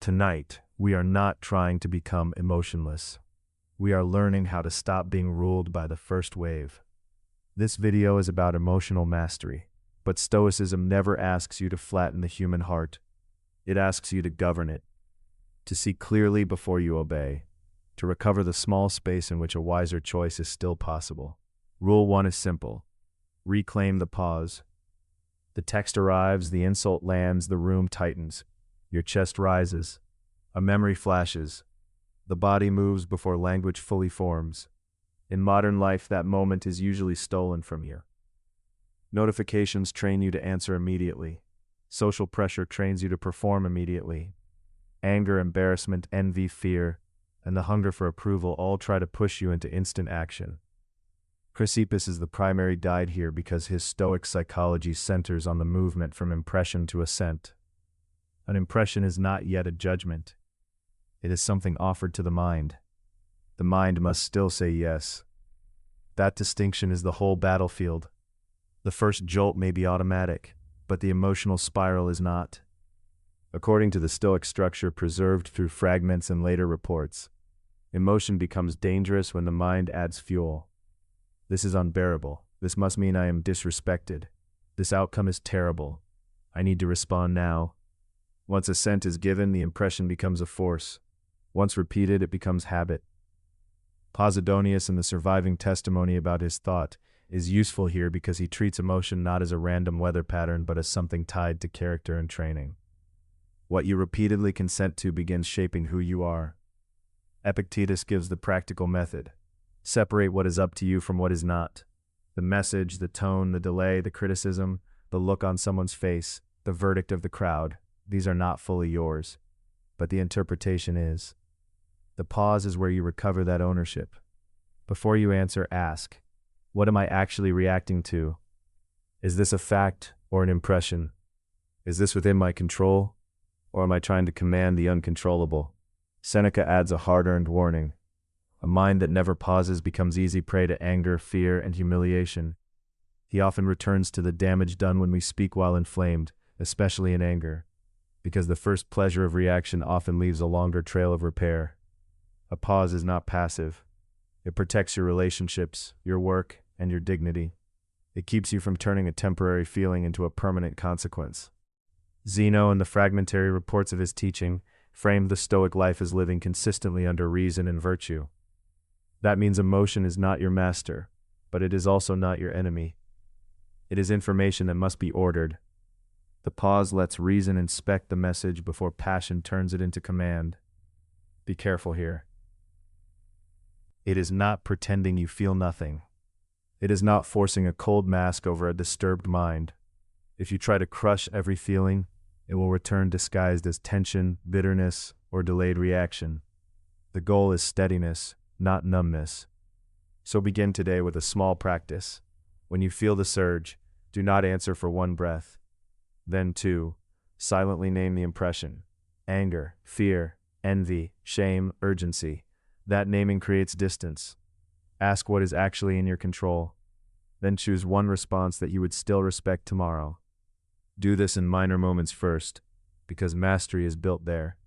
Tonight, we are not trying to become emotionless. We are learning how to stop being ruled by the first wave. This video is about emotional mastery, but Stoicism never asks you to flatten the human heart. It asks you to govern it, to see clearly before you obey, to recover the small space in which a wiser choice is still possible. Rule 1 is simple. Reclaim the pause. The text arrives, the insult lands, the room tightens. Your chest rises. A memory flashes. The body moves before language fully forms. In modern life, that moment is usually stolen from you. Notifications train you to answer immediately. Social pressure trains you to perform immediately. Anger, embarrassment, envy, fear, and the hunger for approval all try to push you into instant action. Chrysippus is the primary guide here because his Stoic psychology centers on the movement from impression to assent. An impression is not yet a judgment. It is something offered to the mind. The mind must still say yes. That distinction is the whole battlefield. The first jolt may be automatic, but the emotional spiral is not. According to the Stoic structure preserved through fragments and later reports, emotion becomes dangerous when the mind adds fuel. This is unbearable. This must mean I am disrespected. This outcome is terrible. I need to respond now. Once assent is given, the impression becomes a force. Once repeated, it becomes habit. Posidonius, in the surviving testimony about his thought, is useful here because he treats emotion not as a random weather pattern but as something tied to character and training. What you repeatedly consent to begins shaping who you are. Epictetus gives the practical method. Separate what is up to you from what is not. The message, the tone, the delay, the criticism, the look on someone's face, the verdict of the crowd, these are not fully yours, but the interpretation is. The pause is where you recover that ownership. Before you answer, ask, what am I actually reacting to? Is this a fact or an impression? Is this within my control, or am I trying to command the uncontrollable? Seneca adds a hard-earned warning. A mind that never pauses becomes easy prey to anger, fear, and humiliation. He often returns to the damage done when we speak while inflamed, especially in anger, because the first pleasure of reaction often leaves a longer trail of repair. A pause is not passive. It protects your relationships, your work, and your dignity. It keeps you from turning a temporary feeling into a permanent consequence. Zeno, in the fragmentary reports of his teaching, framed the Stoic life as living consistently under reason and virtue. That means emotion is not your master, but it is also not your enemy. It is information that must be ordered. The pause lets reason inspect the message before passion turns it into command. Be careful here. It is not pretending you feel nothing. It is not forcing a cold mask over a disturbed mind. If you try to crush every feeling, it will return disguised as tension, bitterness, or delayed reaction. The goal is steadiness, not numbness. So begin today with a small practice. When you feel the surge, do not answer for one breath. Then 2, silently name the impression. Anger, fear, envy, shame, urgency. That naming creates distance. Ask what is actually in your control. Then choose one response that you would still respect tomorrow. Do this in minor moments first, because mastery is built there.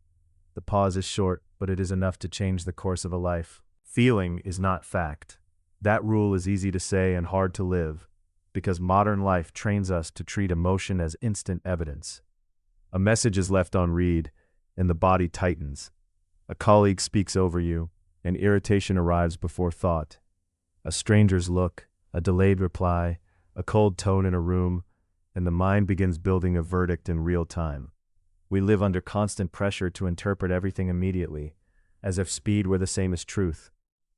The pause is short, but it is enough to change the course of a life. Feeling is not fact. That rule is easy to say and hard to live, because modern life trains us to treat emotion as instant evidence. A message is left on read, and the body tightens. A colleague speaks over you, and irritation arrives before thought. A stranger's look, a delayed reply, a cold tone in a room, and the mind begins building a verdict in real time. We live under constant pressure to interpret everything immediately, as if speed were the same as truth.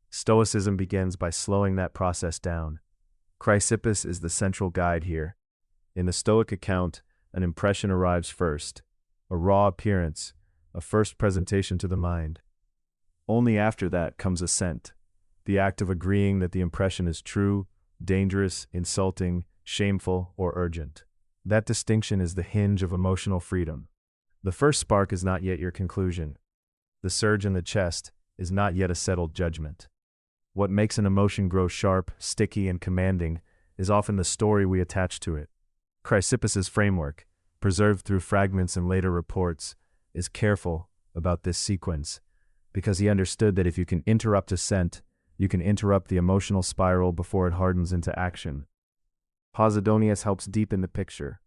Stoicism begins by slowing that process down. Chrysippus is the central guide here. In the Stoic account, an impression arrives first, a raw appearance, a first presentation to the mind. Only after that comes assent, the act of agreeing that the impression is true, dangerous, insulting, shameful, or urgent. That distinction is the hinge of emotional freedom. The first spark is not yet your conclusion. The surge in the chest is not yet a settled judgment. What makes an emotion grow sharp, sticky, and commanding is often the story we attach to it. Chrysippus's framework, preserved through fragments and later reports, is careful, about this sequence, because he understood that if you can interrupt ascent, you can interrupt the emotional spiral before it hardens into action. Posidonius helps deepen the picture.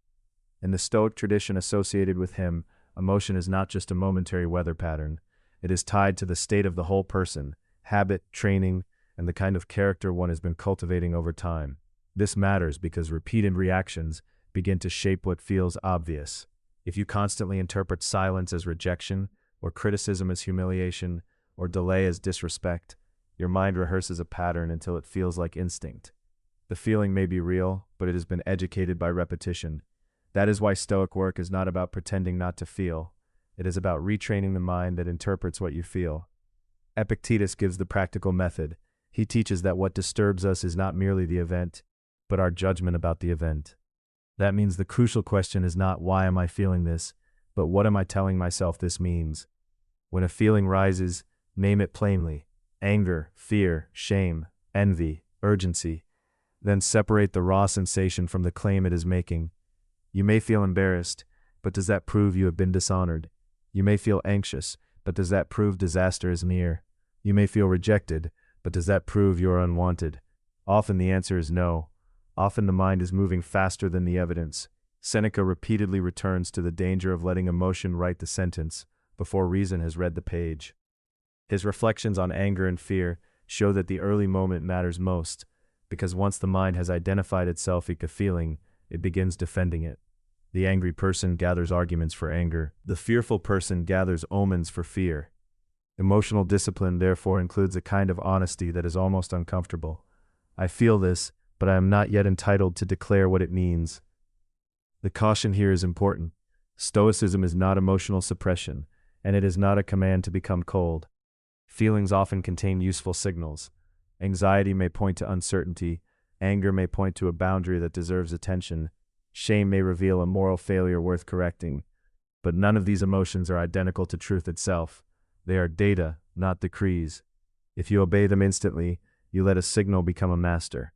In the Stoic tradition associated with him, emotion is not just a momentary weather pattern. It is tied to the state of the whole person, habit, training, and the kind of character one has been cultivating over time. This matters because repeated reactions begin to shape what feels obvious. If you constantly interpret silence as rejection, or criticism as humiliation, or delay as disrespect, your mind rehearses a pattern until it feels like instinct. The feeling may be real, but it has been educated by repetition. That is why Stoic work is not about pretending not to feel. It is about retraining the mind that interprets what you feel. Epictetus gives the practical method. He teaches that what disturbs us is not merely the event, but our judgment about the event. That means the crucial question is not why am I feeling this, but what am I telling myself this means? When a feeling rises, name it plainly: anger, fear, shame, envy, urgency. Then separate the raw sensation from the claim it is making. You may feel embarrassed, but does that prove you have been dishonored? You may feel anxious, but does that prove disaster is near? You may feel rejected, but does that prove you are unwanted? Often the answer is no. Often the mind is moving faster than the evidence. Seneca repeatedly returns to the danger of letting emotion write the sentence before reason has read the page. His reflections on anger and fear show that the early moment matters most, because once the mind has identified itself with a feeling, it begins defending it. The angry person gathers arguments for anger. The fearful person gathers omens for fear. Emotional discipline therefore includes a kind of honesty that is almost uncomfortable. I feel this, but I am not yet entitled to declare what it means. The caution here is important. Stoicism is not emotional suppression, and it is not a command to become cold. Feelings often contain useful signals. Anxiety may point to uncertainty, anger may point to a boundary that deserves attention, shame may reveal a moral failure worth correcting. But none of these emotions are identical to truth itself. They are data, not decrees. If you obey them instantly, you let a signal become a master.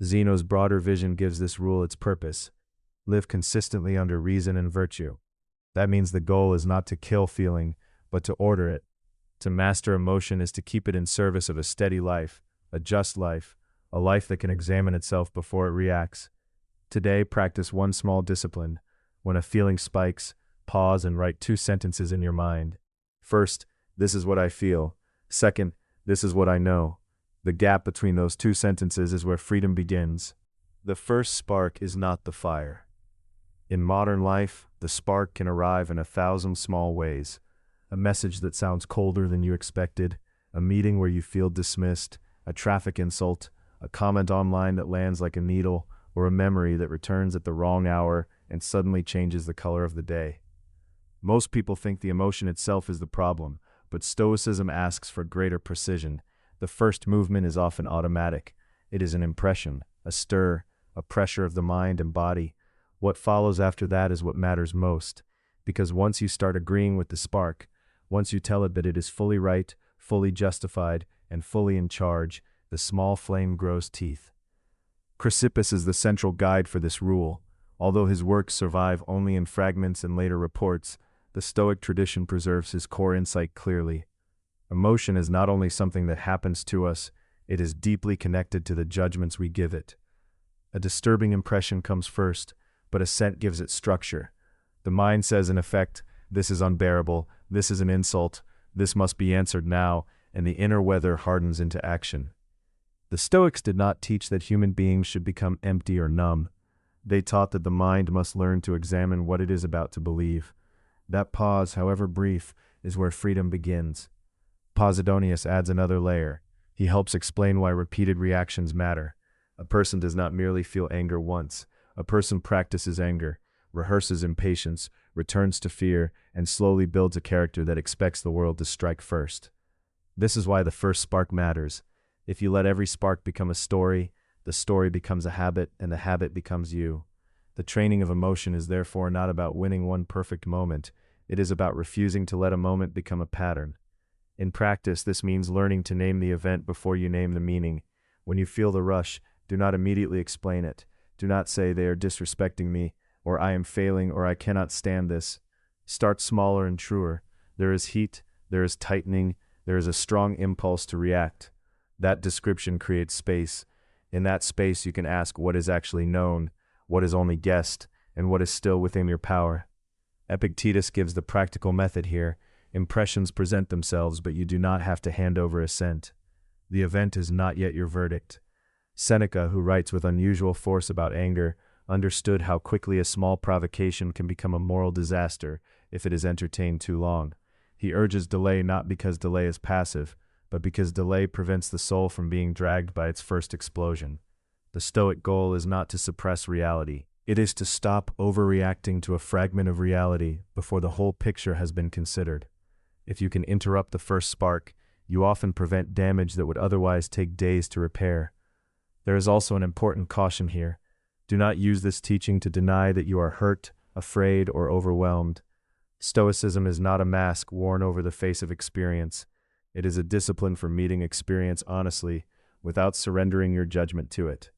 Zeno's broader vision gives this rule its purpose: live consistently under reason and virtue. That means the goal is not to kill feeling, but to order it. To master emotion is to keep it in service of a steady life, a just life, a life that can examine itself before it reacts. Today, practice one small discipline. When a feeling spikes, pause and write 2 sentences in your mind. First, this is what I feel. Second, this is what I know. The gap between those 2 sentences is where freedom begins. The first spark is not the fire. In modern life, the spark can arrive in 1,000 small ways. A message that sounds colder than you expected, a meeting where you feel dismissed, a traffic insult, a comment online that lands like a needle, or a memory that returns at the wrong hour and suddenly changes the color of the day. Most people think the emotion itself is the problem, but Stoicism asks for greater precision. The first movement is often automatic. It is an impression, a stir, a pressure of the mind and body. What follows after that is what matters most, because once you start agreeing with the spark, once you tell it that it is fully right, fully justified, and fully in charge, the small flame grows teeth. Chrysippus is the central guide for this rule. Although his works survive only in fragments and later reports, the Stoic tradition preserves his core insight clearly. Emotion is not only something that happens to us, it is deeply connected to the judgments we give it. A disturbing impression comes first, but assent gives it structure. The mind says in effect, this is unbearable, this is an insult, this must be answered now, and the inner weather hardens into action. The Stoics did not teach that human beings should become empty or numb. They taught that the mind must learn to examine what it is about to believe. That pause, however brief, is where freedom begins. Posidonius adds another layer. He helps explain why repeated reactions matter. A person does not merely feel anger once. A person practices anger, rehearses impatience, returns to fear, and slowly builds a character that expects the world to strike first. This is why the first spark matters. If you let every spark become a story, the story becomes a habit, and the habit becomes you. The training of emotion is therefore not about winning one perfect moment. It is about refusing to let a moment become a pattern. In practice, this means learning to name the event before you name the meaning. When you feel the rush, do not immediately explain it. Do not say they are disrespecting me, or I am failing, or I cannot stand this. Start smaller and truer. There is heat, there is tightening, there is a strong impulse to react. That description creates space. In that space, you can ask what is actually known, what is only guessed, and what is still within your power. Epictetus gives the practical method here. Impressions present themselves, but you do not have to hand over assent. The event is not yet your verdict. Seneca, who writes with unusual force about anger, understood how quickly a small provocation can become a moral disaster if it is entertained too long. He urges delay not because delay is passive, but because delay prevents the soul from being dragged by its first explosion. The Stoic goal is not to suppress reality. It is to stop overreacting to a fragment of reality before the whole picture has been considered. If you can interrupt the first spark, you often prevent damage that would otherwise take days to repair. There is also an important caution here. Do not use this teaching to deny that you are hurt, afraid, or overwhelmed. Stoicism is not a mask worn over the face of experience. It is a discipline for meeting experience honestly, without surrendering your judgment to it.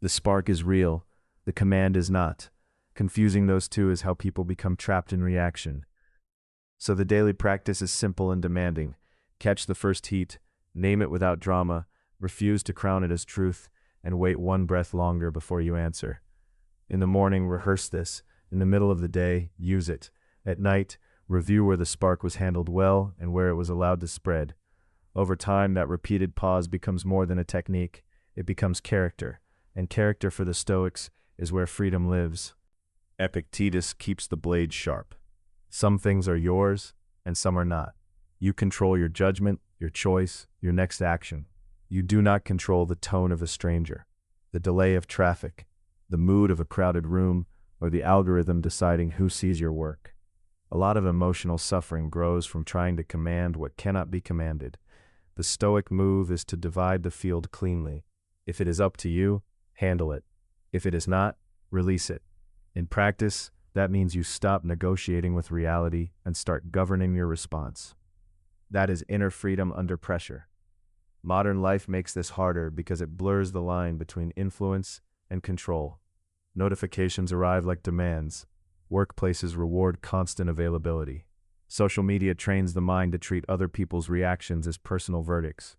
The spark is real, the command is not. Confusing those two is how people become trapped in reaction. So the daily practice is simple and demanding. Catch the first heat, name it without drama, refuse to crown it as truth, and wait one breath longer before you answer. In the morning, rehearse this. In the middle of the day, use it. At night, review where the spark was handled well and where it was allowed to spread. Over time, that repeated pause becomes more than a technique. It becomes character, and character for the Stoics is where freedom lives. Epictetus keeps the blade sharp. Some things are yours, and some are not. You control your judgment, your choice, your next action. You do not control the tone of a stranger, the delay of traffic, the mood of a crowded room, or the algorithm deciding who sees your work. A lot of emotional suffering grows from trying to command what cannot be commanded. The Stoic move is to divide the field cleanly. If it is up to you, handle it. If it is not, release it. In practice, that means you stop negotiating with reality and start governing your response. That is inner freedom under pressure. Modern life makes this harder because it blurs the line between influence and control. Notifications arrive like demands. Workplaces reward constant availability. Social media trains the mind to treat other people's reactions as personal verdicts.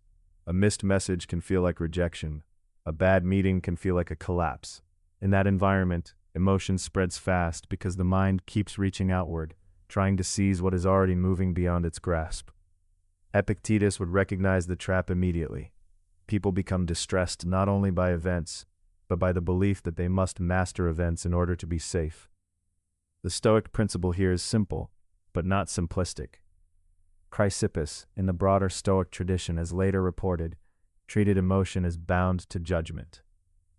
A missed message can feel like rejection. A bad meeting can feel like a collapse. In that environment, emotion spreads fast because the mind keeps reaching outward, trying to seize what is already moving beyond its grasp. Epictetus would recognize the trap immediately. People become distressed not only by events, but by the belief that they must master events in order to be safe. The Stoic principle here is simple, but not simplistic. Chrysippus, in the broader Stoic tradition as later reported, treated emotion as bound to judgment.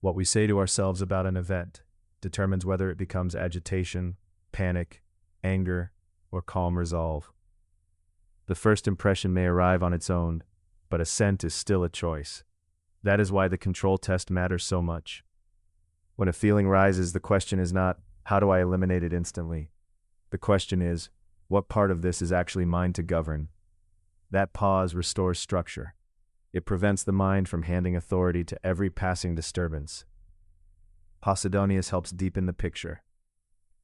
What we say to ourselves about an event determines whether it becomes agitation, panic, anger, or calm resolve. The first impression may arrive on its own, but assent is still a choice. That is why the control test matters so much. When a feeling rises, the question is not, how do I eliminate it instantly? The question is, what part of this is actually mine to govern? That pause restores structure. It prevents the mind from handing authority to every passing disturbance. Posidonius helps deepen the picture.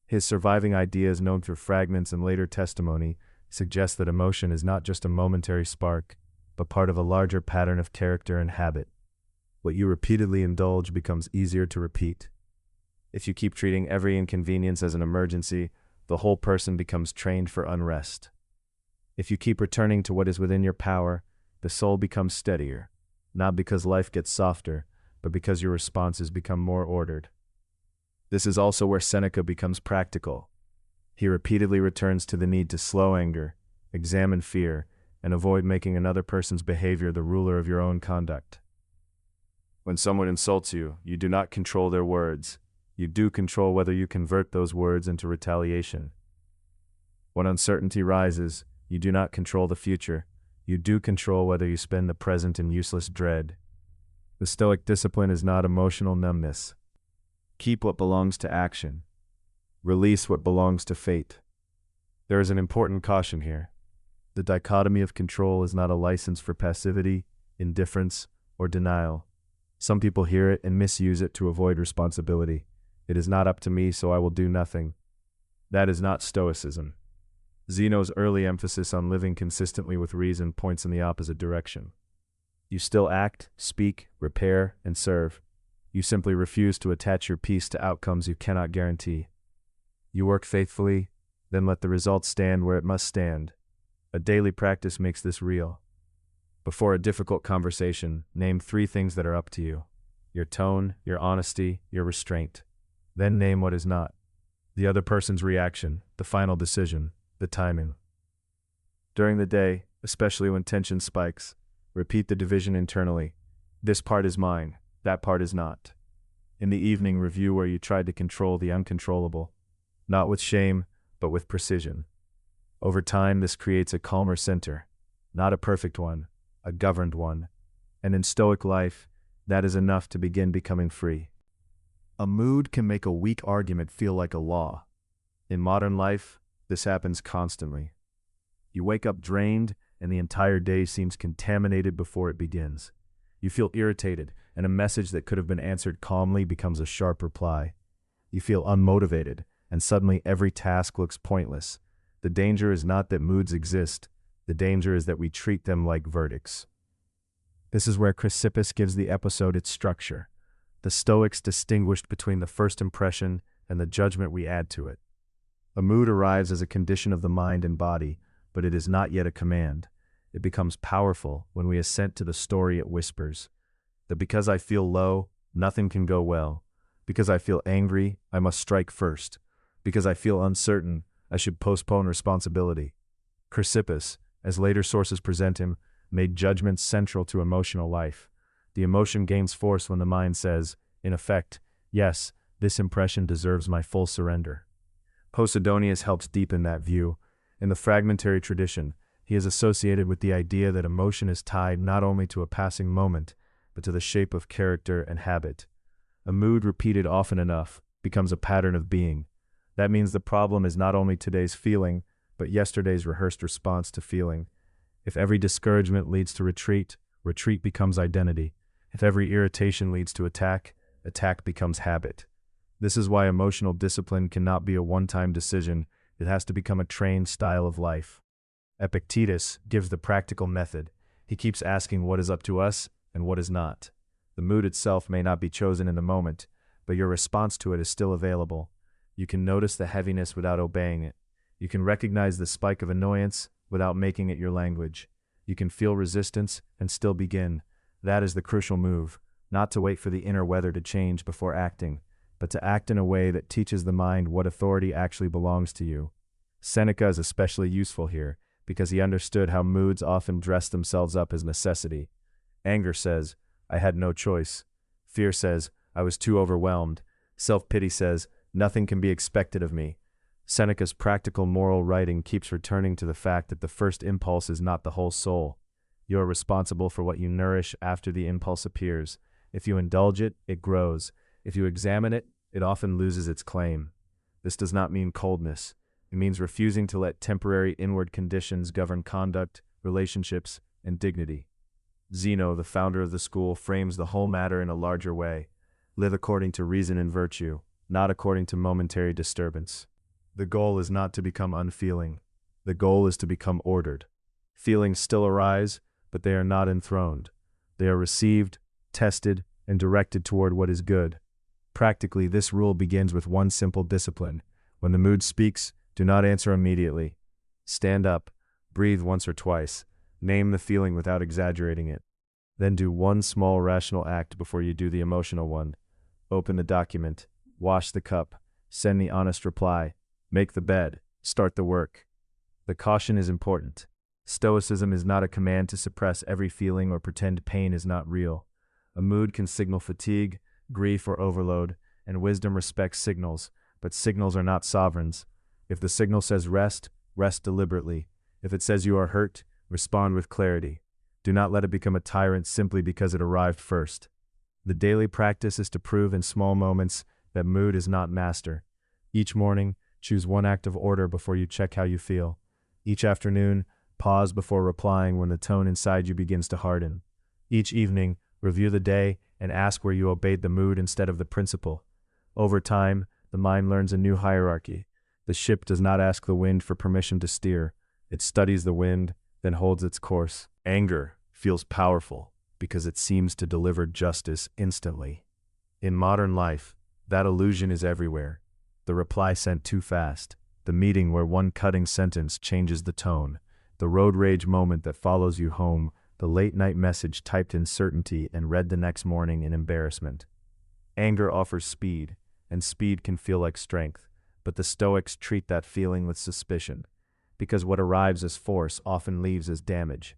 His surviving ideas, known through fragments and later testimony, suggest that emotion is not just a momentary spark, but part of a larger pattern of character and habit. What you repeatedly indulge becomes easier to repeat. If you keep treating every inconvenience as an emergency, the whole person becomes trained for unrest. If you keep returning to what is within your power, the soul becomes steadier, not because life gets softer, but because your responses become more ordered. This is also where Seneca becomes practical. He repeatedly returns to the need to slow anger, examine fear, and avoid making another person's behavior the ruler of your own conduct. When someone insults you, you do not control their words. You do control whether you convert those words into retaliation. When uncertainty rises, you do not control the future. You do control whether you spend the present in useless dread. The Stoic discipline is not emotional numbness. Keep what belongs to action. Release what belongs to fate. There is an important caution here. The dichotomy of control is not a license for passivity, indifference, or denial. Some people hear it and misuse it to avoid responsibility. It is not up to me, so I will do nothing. That is not Stoicism. Zeno's early emphasis on living consistently with reason points in the opposite direction. You still act, speak, repair, and serve. You simply refuse to attach your peace to outcomes you cannot guarantee. You work faithfully, then let the result stand where it must stand. A daily practice makes this real. Before a difficult conversation, name 3 things that are up to you: your tone, your honesty, your restraint. Then name what is not: the other person's reaction, the final decision, the timing. During the day, especially when tension spikes, repeat the division internally. This part is mine, that part is not. In the evening, review where you tried to control the uncontrollable, not with shame, but with precision. Over time, this creates a calmer center, not a perfect one, a governed one. And in Stoic life, that is enough to begin becoming free. A mood can make a weak argument feel like a law. In modern life, this happens constantly. You wake up drained, and the entire day seems contaminated before it begins. You feel irritated, and a message that could have been answered calmly becomes a sharp reply. You feel unmotivated, and suddenly every task looks pointless. The danger is not that moods exist. The danger is that we treat them like verdicts. This is where Chrysippus gives the episode its structure. The Stoics distinguished between the first impression and the judgment we add to it. A mood arrives as a condition of the mind and body, but it is not yet a command. It becomes powerful when we assent to the story it whispers. That because I feel low, nothing can go well. Because I feel angry, I must strike first. Because I feel uncertain, I should postpone responsibility. Chrysippus, as later sources present him, made judgments central to emotional life. The emotion gains force when the mind says, in effect, yes, this impression deserves my full surrender. Posidonius helps deepen that view. In the fragmentary tradition, he is associated with the idea that emotion is tied not only to a passing moment, but to the shape of character and habit. A mood repeated often enough becomes a pattern of being. That means the problem is not only today's feeling, but yesterday's rehearsed response to feeling. If every discouragement leads to retreat, retreat becomes identity. If every irritation leads to attack, attack becomes habit. This is why emotional discipline cannot be a one-time decision. It has to become a trained style of life. Epictetus gives the practical method. He keeps asking what is up to us and what is not. The mood itself may not be chosen in the moment, but your response to it is still available. You can notice the heaviness without obeying it. You can recognize the spike of annoyance without making it your language. You can feel resistance and still begin. That is the crucial move, not to wait for the inner weather to change before acting, but to act in a way that teaches the mind what authority actually belongs to you. Seneca is especially useful here, because he understood how moods often dress themselves up as necessity. Anger says, I had no choice. Fear says, I was too overwhelmed. Self-pity says, nothing can be expected of me. Seneca's practical moral writing keeps returning to the fact that the first impulse is not the whole soul. You are responsible for what you nourish after the impulse appears. If you indulge it, it grows. If you examine it, it often loses its claim. This does not mean coldness. It means refusing to let temporary inward conditions govern conduct, relationships, and dignity. Zeno, the founder of the school, frames the whole matter in a larger way. Live according to reason and virtue, not according to momentary disturbance. The goal is not to become unfeeling. The goal is to become ordered. Feelings still arise, but they are not enthroned. They are received, tested, and directed toward what is good. Practically, this rule begins with one simple discipline. When the mood speaks, do not answer immediately. Stand up, breathe once or twice, name the feeling without exaggerating it. Then do one small rational act before you do the emotional one. Open the document, wash the cup, send the honest reply, make the bed, start the work. The caution is important. Stoicism is not a command to suppress every feeling or pretend pain is not real. A mood can signal fatigue, grief, or overload, and wisdom respects signals, but signals are not sovereigns. If the signal says rest, rest deliberately. If it says you are hurt, respond with clarity. Do not let it become a tyrant simply because it arrived first. The daily practice is to prove in small moments that mood is not master. Each morning, choose one act of order before you check how you feel. Each afternoon, pause before replying when the tone inside you begins to harden. Each evening, review the day and ask where you obeyed the mood instead of the principle. Over time, the mind learns a new hierarchy. The ship does not ask the wind for permission to steer. It studies the wind, then holds its course. Anger feels powerful because it seems to deliver justice instantly. In modern life, that illusion is everywhere. The reply sent too fast, the meeting where one cutting sentence changes the tone, the road rage moment that follows you home, the late-night message typed in certainty and read the next morning in embarrassment. Anger offers speed, and speed can feel like strength, but the Stoics treat that feeling with suspicion, because what arrives as force often leaves as damage.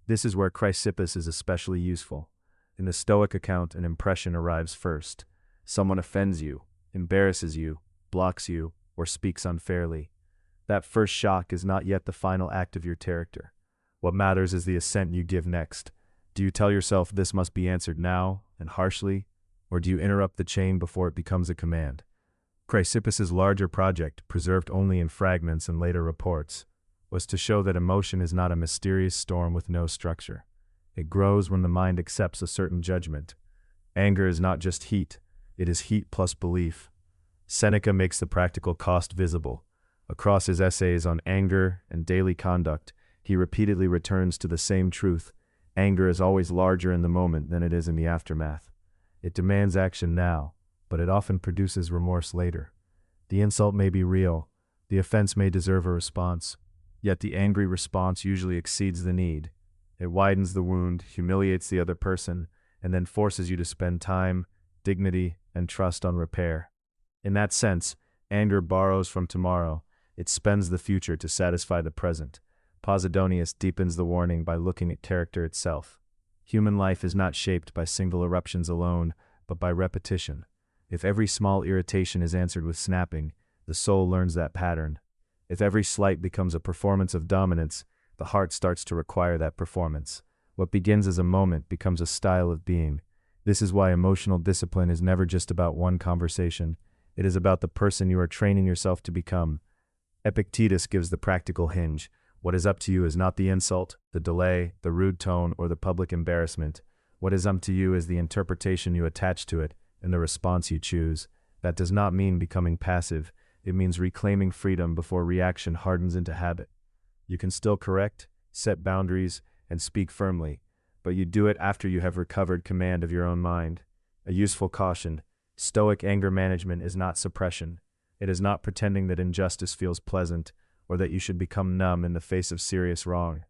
This is where Chrysippus is especially useful. In the Stoic account, an impression arrives first. Someone offends you, embarrasses you, blocks you, or speaks unfairly. That first shock is not yet the final act of your character. What matters is the assent you give next. Do you tell yourself this must be answered now, and harshly, or do you interrupt the chain before it becomes a command? Chrysippus's larger project, preserved only in fragments and later reports, was to show that emotion is not a mysterious storm with no structure. It grows when the mind accepts a certain judgment. Anger is not just heat, it is heat plus belief. Seneca makes the practical cost visible. Across his essays on anger and daily conduct, he repeatedly returns to the same truth. Anger is always larger in the moment than it is in the aftermath. It demands action now, but it often produces remorse later. The insult may be real, the offense may deserve a response, yet the angry response usually exceeds the need. It widens the wound, humiliates the other person, and then forces you to spend time, dignity, and trust on repair. In that sense, anger borrows from tomorrow. It spends the future to satisfy the present. Posidonius deepens the warning by looking at character itself. Human life is not shaped by single eruptions alone, but by repetition. If every small irritation is answered with snapping, the soul learns that pattern. If every slight becomes a performance of dominance, the heart starts to require that performance. What begins as a moment becomes a style of being. This is why emotional discipline is never just about one conversation. It is about the person you are training yourself to become. Epictetus gives the practical hinge. What is up to you is not the insult, the delay, the rude tone, or the public embarrassment. What is up to you is the interpretation you attach to it and the response you choose. That does not mean becoming passive. It means reclaiming freedom before reaction hardens into habit. You can still correct, set boundaries, and speak firmly, but you do it after you have recovered command of your own mind. A useful caution: Stoic anger management is not suppression. It is not pretending that injustice feels pleasant, or that you should become numb in the face of serious wrong.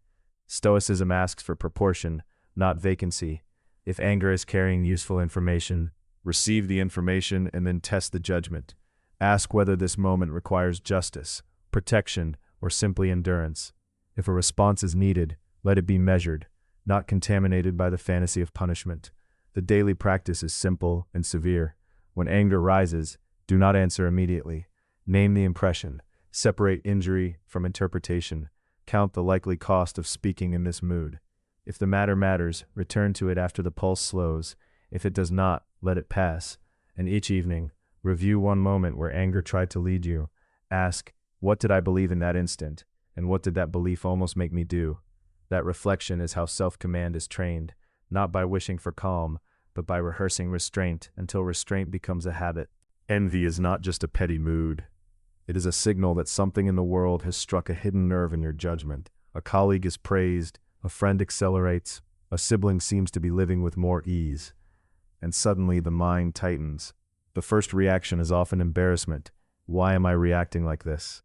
Stoicism asks for proportion, not vacancy. If anger is carrying useful information, receive the information and then test the judgment. Ask whether this moment requires justice, protection, or simply endurance. If a response is needed, let it be measured, not contaminated by the fantasy of punishment. The daily practice is simple and severe. When anger rises, do not answer immediately. Name the impression. Separate injury from interpretation. Count the likely cost of speaking in this mood. If the matter matters, return to it after the pulse slows. If it does not, let it pass. And each evening, review one moment where anger tried to lead you. Ask, what did I believe in that instant? And what did that belief almost make me do? That reflection is how self-command is trained, not by wishing for calm, but by rehearsing restraint until restraint becomes a habit. Envy is not just a petty mood. It is a signal that something in the world has struck a hidden nerve in your judgment. A colleague is praised, a friend accelerates, a sibling seems to be living with more ease. And suddenly the mind tightens. The first reaction is often embarrassment. Why am I reacting like this?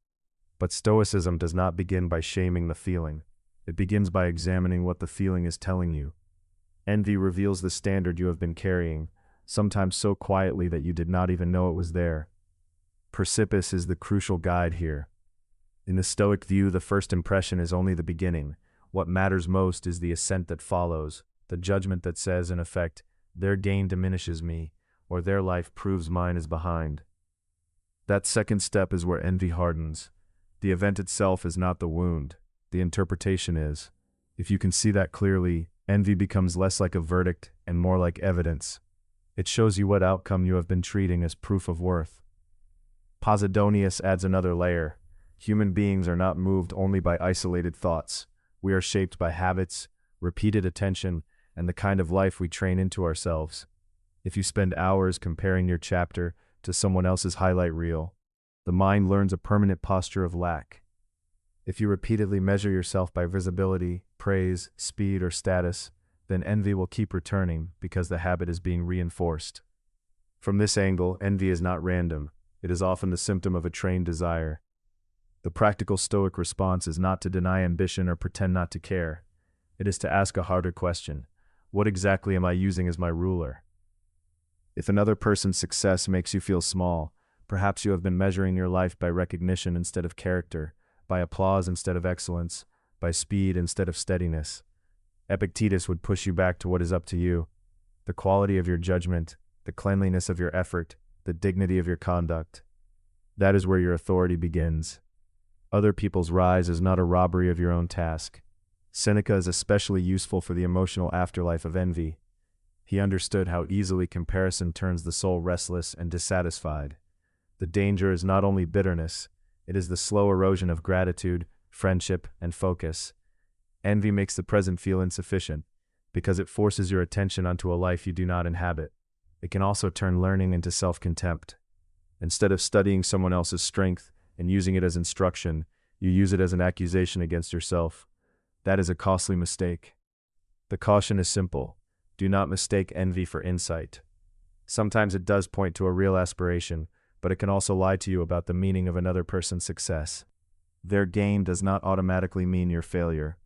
But Stoicism does not begin by shaming the feeling. It begins by examining what the feeling is telling you. Envy reveals the standard you have been carrying, sometimes so quietly that you did not even know it was there. Chrysippus is the crucial guide here. In the Stoic view, the first impression is only the beginning. What matters most is the assent that follows, the judgment that says, in effect, their gain diminishes me, or their life proves mine is behind. That second step is where envy hardens. The event itself is not the wound. The interpretation is. If you can see that clearly, envy becomes less like a verdict and more like evidence. It shows you what outcome you have been treating as proof of worth. Posidonius adds another layer. Human beings are not moved only by isolated thoughts. We are shaped by habits, repeated attention, and the kind of life we train into ourselves. If you spend hours comparing your chapter to someone else's highlight reel, The mind learns a permanent posture of lack. If you repeatedly measure yourself by visibility, praise, speed, or status, then envy will keep returning because the habit is being reinforced. From this angle, envy is not random. It is often the symptom of a trained desire. The practical Stoic response is not to deny ambition or pretend not to care. It is to ask a harder question. What exactly am I using as my ruler? If another person's success makes you feel small, perhaps you have been measuring your life by recognition instead of character, by applause instead of excellence, by speed instead of steadiness. Epictetus would push you back to what is up to you: the quality of your judgment, the cleanliness of your effort, the dignity of your conduct. That is where your authority begins. Other people's rise is not a robbery of your own task. Seneca is especially useful for the emotional afterlife of envy. He understood how easily comparison turns the soul restless and dissatisfied. The danger is not only bitterness, it is the slow erosion of gratitude, friendship, and focus. Envy makes the present feel insufficient, because it forces your attention onto a life you do not inhabit. It can also turn learning into self-contempt. Instead of studying someone else's strength and using it as instruction, you use it as an accusation against yourself. That is a costly mistake. The caution is simple. Do not mistake envy for insight. Sometimes it does point to a real aspiration, but it can also lie to you about the meaning of another person's success. Their gain does not automatically mean your failure.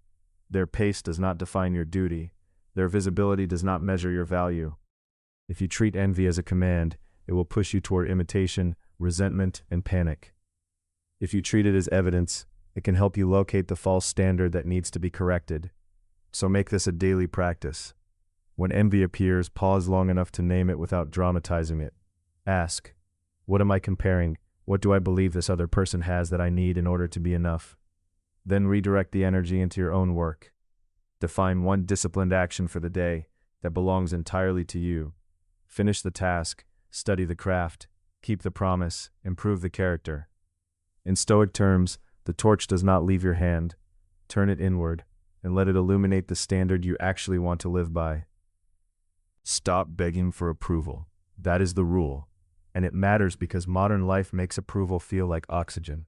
Their pace does not define your duty. Their visibility does not measure your value. If you treat envy as a command, it will push you toward imitation, resentment, and panic. If you treat it as evidence, it can help you locate the false standard that needs to be corrected. So make this a daily practice. When envy appears, pause long enough to name it without dramatizing it. Ask, what am I comparing? What do I believe this other person has that I need in order to be enough? Then redirect the energy into your own work. Define one disciplined action for the day that belongs entirely to you. Finish the task, study the craft, keep the promise, improve the character. In Stoic terms, the torch does not leave your hand. Turn it inward, and let it illuminate the standard you actually want to live by. Stop begging for approval. That is the rule. And it matters because modern life makes approval feel like oxygen.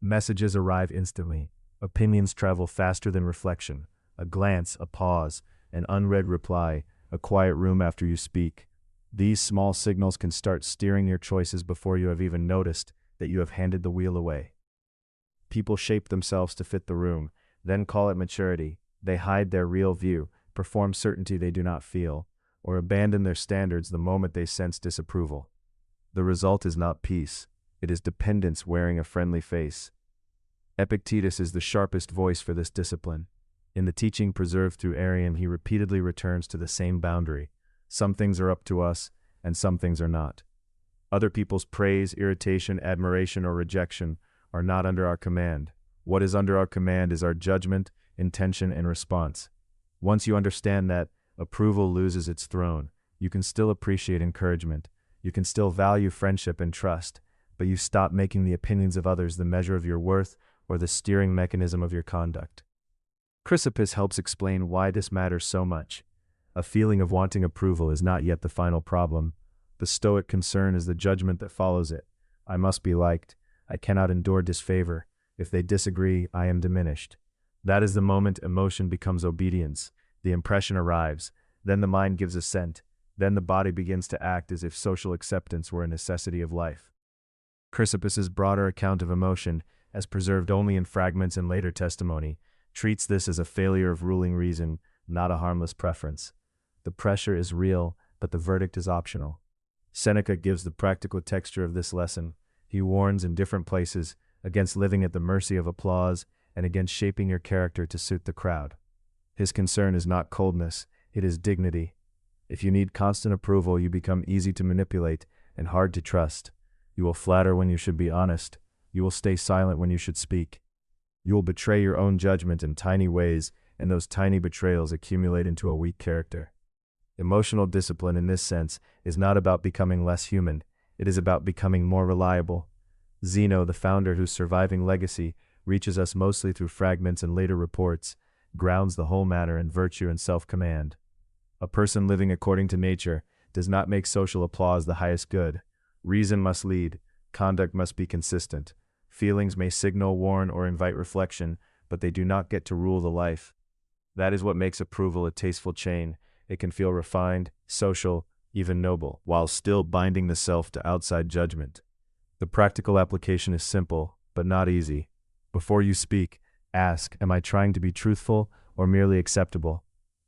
Messages arrive instantly. Opinions travel faster than reflection. A glance, a pause, an unread reply, a quiet room after you speak. These small signals can start steering your choices before you have even noticed that you have handed the wheel away. People shape themselves to fit the room, then call it maturity. They hide their real view, perform certainty they do not feel, or abandon their standards the moment they sense disapproval. The result is not peace. It is dependence wearing a friendly face. Epictetus is the sharpest voice for this discipline. In the teaching preserved through Arian, he repeatedly returns to the same boundary. Some things are up to us, and some things are not. Other people's praise, irritation, admiration, or rejection are not under our command. What is under our command is our judgment, intention, and response. Once you understand that, approval loses its throne. You can still appreciate encouragement. You can still value friendship and trust, but you stop making the opinions of others the measure of your worth or the steering mechanism of your conduct. Chrysippus helps explain why this matters so much. A feeling of wanting approval is not yet the final problem. The Stoic concern is the judgment that follows it. I must be liked. I cannot endure disfavor. If they disagree, I am diminished. That is the moment emotion becomes obedience. The impression arrives. Then the mind gives assent. Then the body begins to act as if social acceptance were a necessity of life. Chrysippus's broader account of emotion, as preserved only in fragments and later testimony, treats this as a failure of ruling reason, not a harmless preference. The pressure is real, but the verdict is optional. Seneca gives the practical texture of this lesson. He warns in different places against living at the mercy of applause and against shaping your character to suit the crowd. His concern is not coldness, it is dignity. If you need constant approval, you become easy to manipulate and hard to trust. You will flatter when you should be honest. You will stay silent when you should speak. You will betray your own judgment in tiny ways, and those tiny betrayals accumulate into a weak character. Emotional discipline in this sense is not about becoming less human, it is about becoming more reliable. Zeno, the founder whose surviving legacy reaches us mostly through fragments and later reports, grounds the whole matter in virtue and self-command. A person living according to nature does not make social applause the highest good. Reason must lead. Conduct must be consistent. Feelings may signal, warn, or invite reflection, but they do not get to rule the life. That is what makes approval a tasteful chain. It can feel refined, social, even noble, while still binding the self to outside judgment. The practical application is simple, but not easy. Before you speak, ask, am I trying to be truthful or merely acceptable?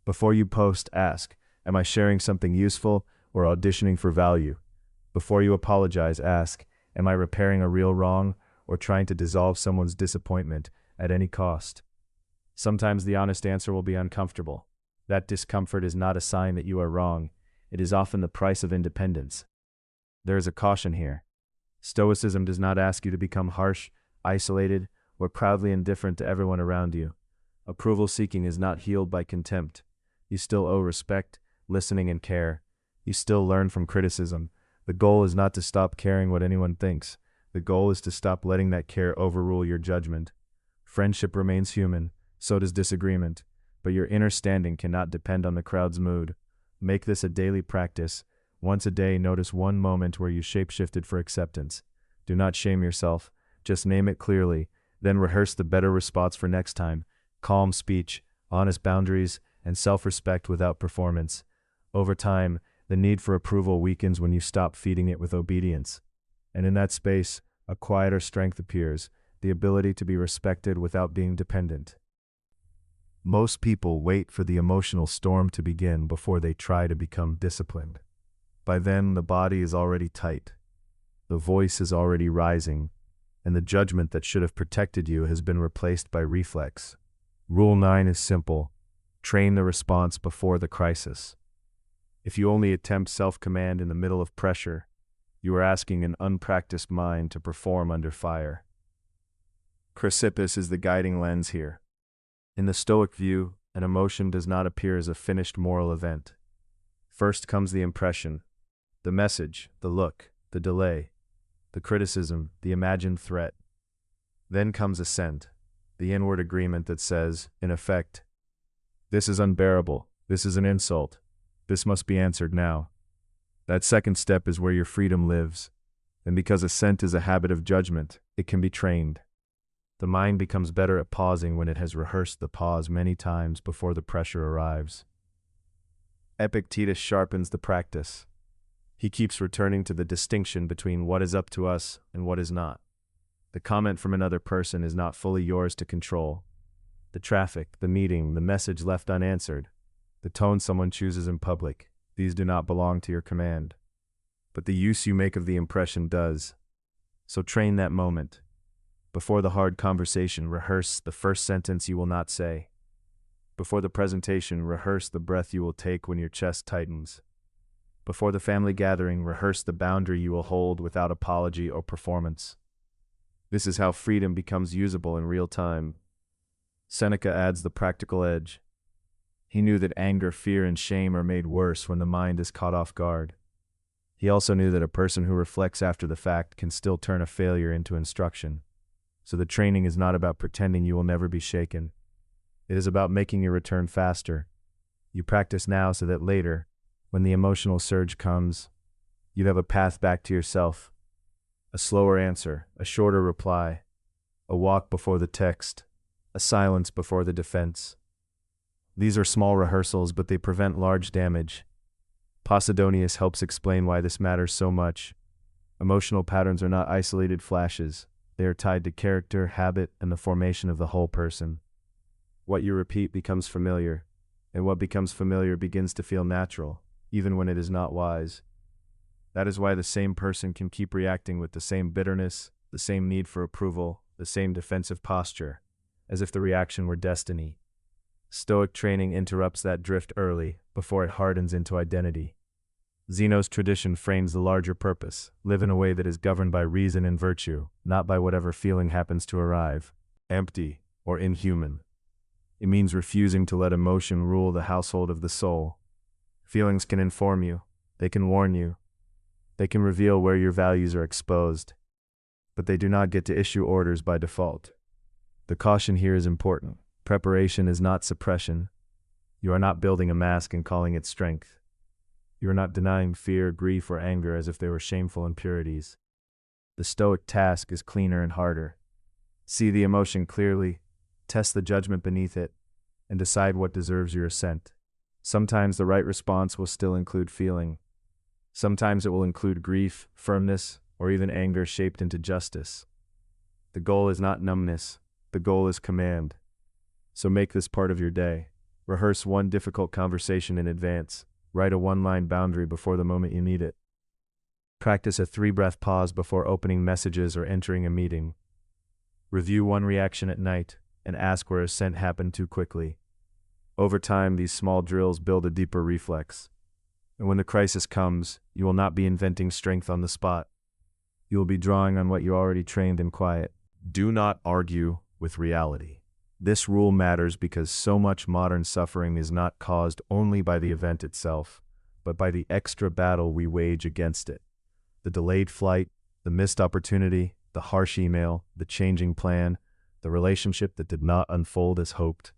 Before you post, ask, am I sharing something useful or auditioning for value? Before you apologize, ask, am I repairing a real wrong or trying to dissolve someone's disappointment at any cost? Sometimes the honest answer will be uncomfortable. That discomfort is not a sign that you are wrong. It is often the price of independence. There is a caution here. Stoicism does not ask you to become harsh, isolated, or proudly indifferent to everyone around you. Approval seeking is not healed by contempt. You still owe respect, listening, and care. You still learn from criticism. The goal is not to stop caring what anyone thinks. The goal is to stop letting that care overrule your judgment. Friendship remains human, so does disagreement, but your inner standing cannot depend on the crowd's mood. Make this a daily practice. Once a day, notice one moment where you shapeshifted for acceptance. Do not shame yourself. Just name it clearly, then rehearse the better response for next time. Calm speech, honest boundaries, and self-respect without performance. Over time, the need for approval weakens when you stop feeding it with obedience. And in that space, a quieter strength appears, the ability to be respected without being dependent. Most people wait for the emotional storm to begin before they try to become disciplined. By then, the body is already tight. The voice is already rising, and the judgment that should have protected you has been replaced by reflex. Rule 9 is simple. Train the response before the crisis. If you only attempt self-command in the middle of pressure, you are asking an unpracticed mind to perform under fire. Chrysippus is the guiding lens here. In the Stoic view, an emotion does not appear as a finished moral event. First comes the impression, the message, the look, the delay, the criticism, the imagined threat. Then comes assent, the inward agreement that says, in effect, this is unbearable, this is an insult, this must be answered now. That second step is where your freedom lives, and because assent is a habit of judgment, it can be trained. The mind becomes better at pausing when it has rehearsed the pause many times before the pressure arrives. Epictetus sharpens the practice. He keeps returning to the distinction between what is up to us and what is not. The comment from another person is not fully yours to control. The traffic, the meeting, the message left unanswered, the tone someone chooses in public, these do not belong to your command. But the use you make of the impression does. So train that moment. Before the hard conversation, rehearse the first sentence you will not say. Before the presentation, rehearse the breath you will take when your chest tightens. Before the family gathering, rehearse the boundary you will hold without apology or performance. This is how freedom becomes usable in real time. Seneca adds the practical edge. He knew that anger, fear, and shame are made worse when the mind is caught off guard. He also knew that a person who reflects after the fact can still turn a failure into instruction. So the training is not about pretending you will never be shaken. It is about making your return faster. You practice now so that later, when the emotional surge comes, you have a path back to yourself. A slower answer, a shorter reply, a walk before the text, a silence before the defense. These are small rehearsals, but they prevent large damage. Posidonius helps explain why this matters so much. Emotional patterns are not isolated flashes. They are tied to character, habit, and the formation of the whole person. What you repeat becomes familiar, and what becomes familiar begins to feel natural, even when it is not wise. That is why the same person can keep reacting with the same bitterness, the same need for approval, the same defensive posture, as if the reaction were destiny. Stoic training interrupts that drift early, before it hardens into identity. Zeno's tradition frames the larger purpose: live in a way that is governed by reason and virtue, not by whatever feeling happens to arrive, empty or inhuman. It means refusing to let emotion rule the household of the soul. Feelings can inform you, they can warn you, they can reveal where your values are exposed, but they do not get to issue orders by default. The caution here is important. Preparation is not suppression. You are not building a mask and calling it strength. You are not denying fear, grief, or anger as if they were shameful impurities. The Stoic task is cleaner and harder. See the emotion clearly, test the judgment beneath it, and decide what deserves your assent. Sometimes the right response will still include feeling. Sometimes it will include grief, firmness, or even anger shaped into justice. The goal is not numbness, the goal is command. So make this part of your day. Rehearse one difficult conversation in advance. Write a one-line boundary before the moment you need it. Practice a 3-breath pause before opening messages or entering a meeting. Review one reaction at night and ask where assent happened too quickly. Over time, these small drills build a deeper reflex. And when the crisis comes, you will not be inventing strength on the spot. You will be drawing on what you already trained in quiet. Do not argue with reality. This rule matters because so much modern suffering is not caused only by the event itself, but by the extra battle we wage against it. The delayed flight, the missed opportunity, the harsh email, the changing plan, the relationship that did not unfold as hoped.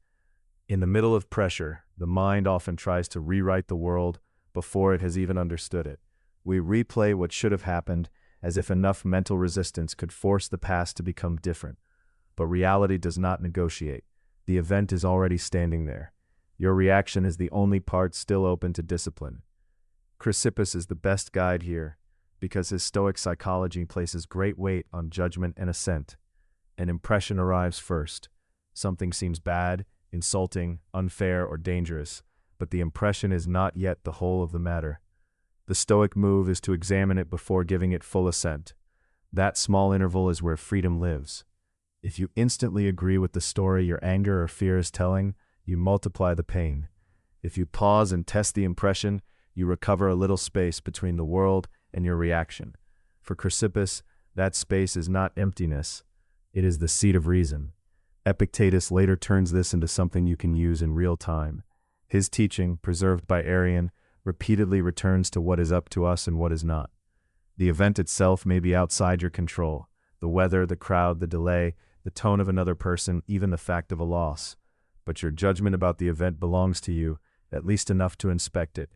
In the middle of pressure, the mind often tries to rewrite the world before it has even understood it. We replay what should have happened as if enough mental resistance could force the past to become different. But reality does not negotiate. The event is already standing there. Your reaction is the only part still open to discipline. Chrysippus is the best guide here because his Stoic psychology places great weight on judgment and assent. An impression arrives first. Something seems bad, insulting, unfair, or dangerous, but the impression is not yet the whole of the matter. The Stoic move is to examine it before giving it full assent. That small interval is where freedom lives. If you instantly agree with the story your anger or fear is telling, you multiply the pain. If you pause and test the impression, you recover a little space between the world and your reaction. For Chrysippus, that space is not emptiness, it is the seat of reason. Epictetus later turns this into something you can use in real time. His teaching, preserved by Arrian, repeatedly returns to what is up to us and what is not. The event itself may be outside your control. The weather, the crowd, the delay, the tone of another person, even the fact of a loss. But your judgment about the event belongs to you, at least enough to inspect it.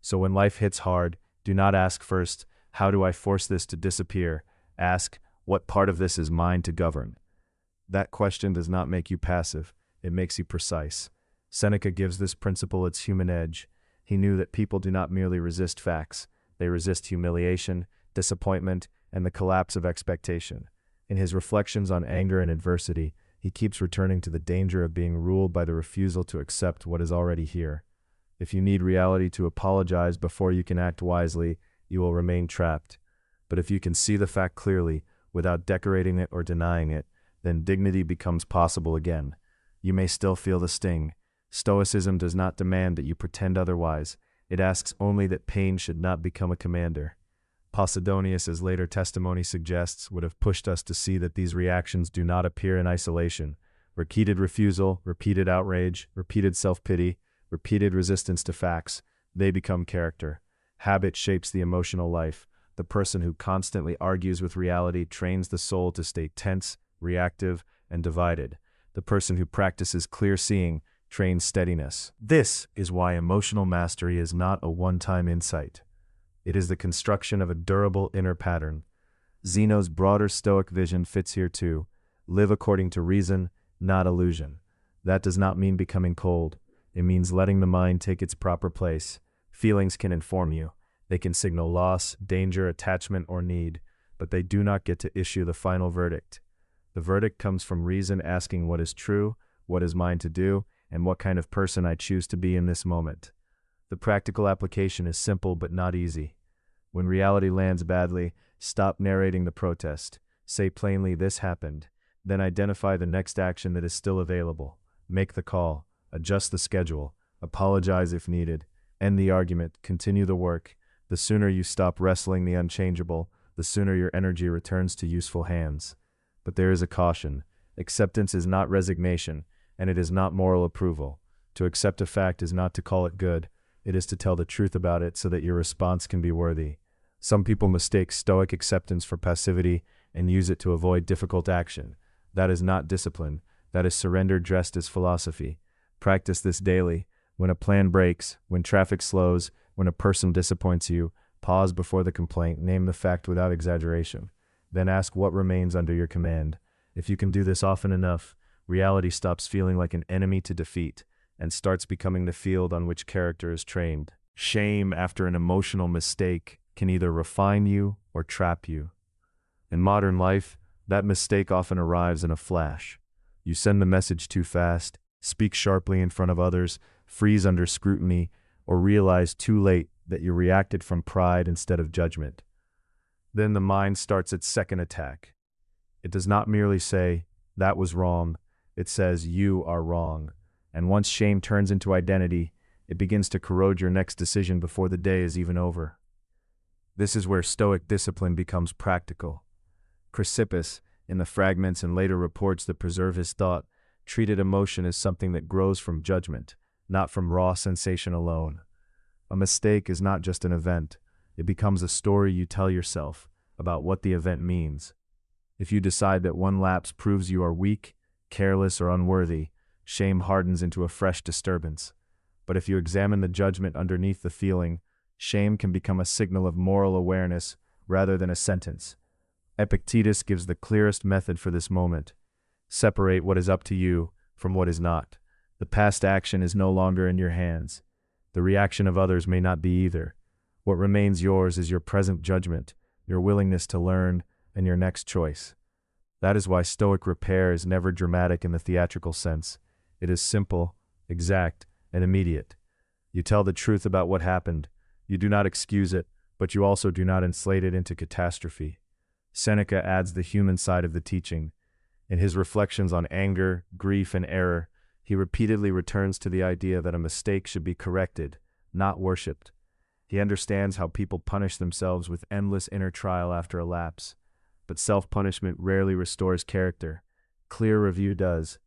So when life hits hard, do not ask first, how do I force this to disappear? Ask, what part of this is mine to govern? That question does not make you passive, it makes you precise. Seneca gives this principle its human edge. He knew that people do not merely resist facts, they resist humiliation, disappointment, and the collapse of expectation. In his reflections on anger and adversity, he keeps returning to the danger of being ruled by the refusal to accept what is already here. If you need reality to apologize before you can act wisely, you will remain trapped. But if you can see the fact clearly, without decorating it or denying it, then dignity becomes possible again. You may still feel the sting. Stoicism does not demand that you pretend otherwise. It asks only that pain should not become a commander. Posidonius, as later testimony suggests, would have pushed us to see that these reactions do not appear in isolation. Repeated refusal, repeated outrage, repeated self-pity, repeated resistance to facts, they become character. Habit shapes the emotional life. The person who constantly argues with reality trains the soul to stay tense, reactive, and divided. The person who practices clear seeing trains steadiness. This is why emotional mastery is not a one-time insight. It is the construction of a durable inner pattern. Zeno's broader Stoic vision fits here too. Live according to reason, not illusion. That does not mean becoming cold. It means letting the mind take its proper place. Feelings can inform you. They can signal loss, danger, attachment, or need, but they do not get to issue the final verdict. The verdict comes from reason asking what is true, what is mine to do, and what kind of person I choose to be in this moment. The practical application is simple but not easy. When reality lands badly, stop narrating the protest. Say plainly, this happened. Then identify the next action that is still available. Make the call. Adjust the schedule. Apologize if needed. End the argument. Continue the work. The sooner you stop wrestling the unchangeable, the sooner your energy returns to useful hands. But there is a caution. Acceptance is not resignation, and it is not moral approval. To accept a fact is not to call it good. It is to tell the truth about it so that your response can be worthy. Some people mistake Stoic acceptance for passivity and use it to avoid difficult action. That is not discipline. That is surrender dressed as philosophy. Practice this daily. When a plan breaks, when traffic slows, when a person disappoints you, pause before the complaint, name the fact without exaggeration. Then ask what remains under your command. If you can do this often enough, reality stops feeling like an enemy to defeat and starts becoming the field on which character is trained. Shame after an emotional mistake can either refine you or trap you. In modern life, that mistake often arrives in a flash. You send the message too fast, speak sharply in front of others, freeze under scrutiny, or realize too late that you reacted from pride instead of judgment. Then the mind starts its second attack. It does not merely say, "That was wrong," it says, "You are wrong." And once shame turns into identity, it begins to corrode your next decision before the day is even over. This is where Stoic discipline becomes practical. Chrysippus, in the fragments and later reports that preserve his thought, treated emotion as something that grows from judgment, not from raw sensation alone. A mistake is not just an event, it becomes a story you tell yourself about what the event means. If you decide that one lapse proves you are weak, careless, or unworthy, shame hardens into a fresh disturbance. But if you examine the judgment underneath the feeling, shame can become a signal of moral awareness rather than a sentence. Epictetus gives the clearest method for this moment. Separate what is up to you from what is not. The past action is no longer in your hands. The reaction of others may not be either. What remains yours is your present judgment, your willingness to learn, and your next choice. That is why Stoic repair is never dramatic in the theatrical sense. It is simple, exact, and immediate. You tell the truth about what happened. You do not excuse it, but you also do not inflate it into catastrophe. Seneca adds the human side of the teaching. In his reflections on anger, grief, and error, he repeatedly returns to the idea that a mistake should be corrected, not worshipped. He understands how people punish themselves with endless inner trial after a lapse. But self-punishment rarely restores character. Clear review does.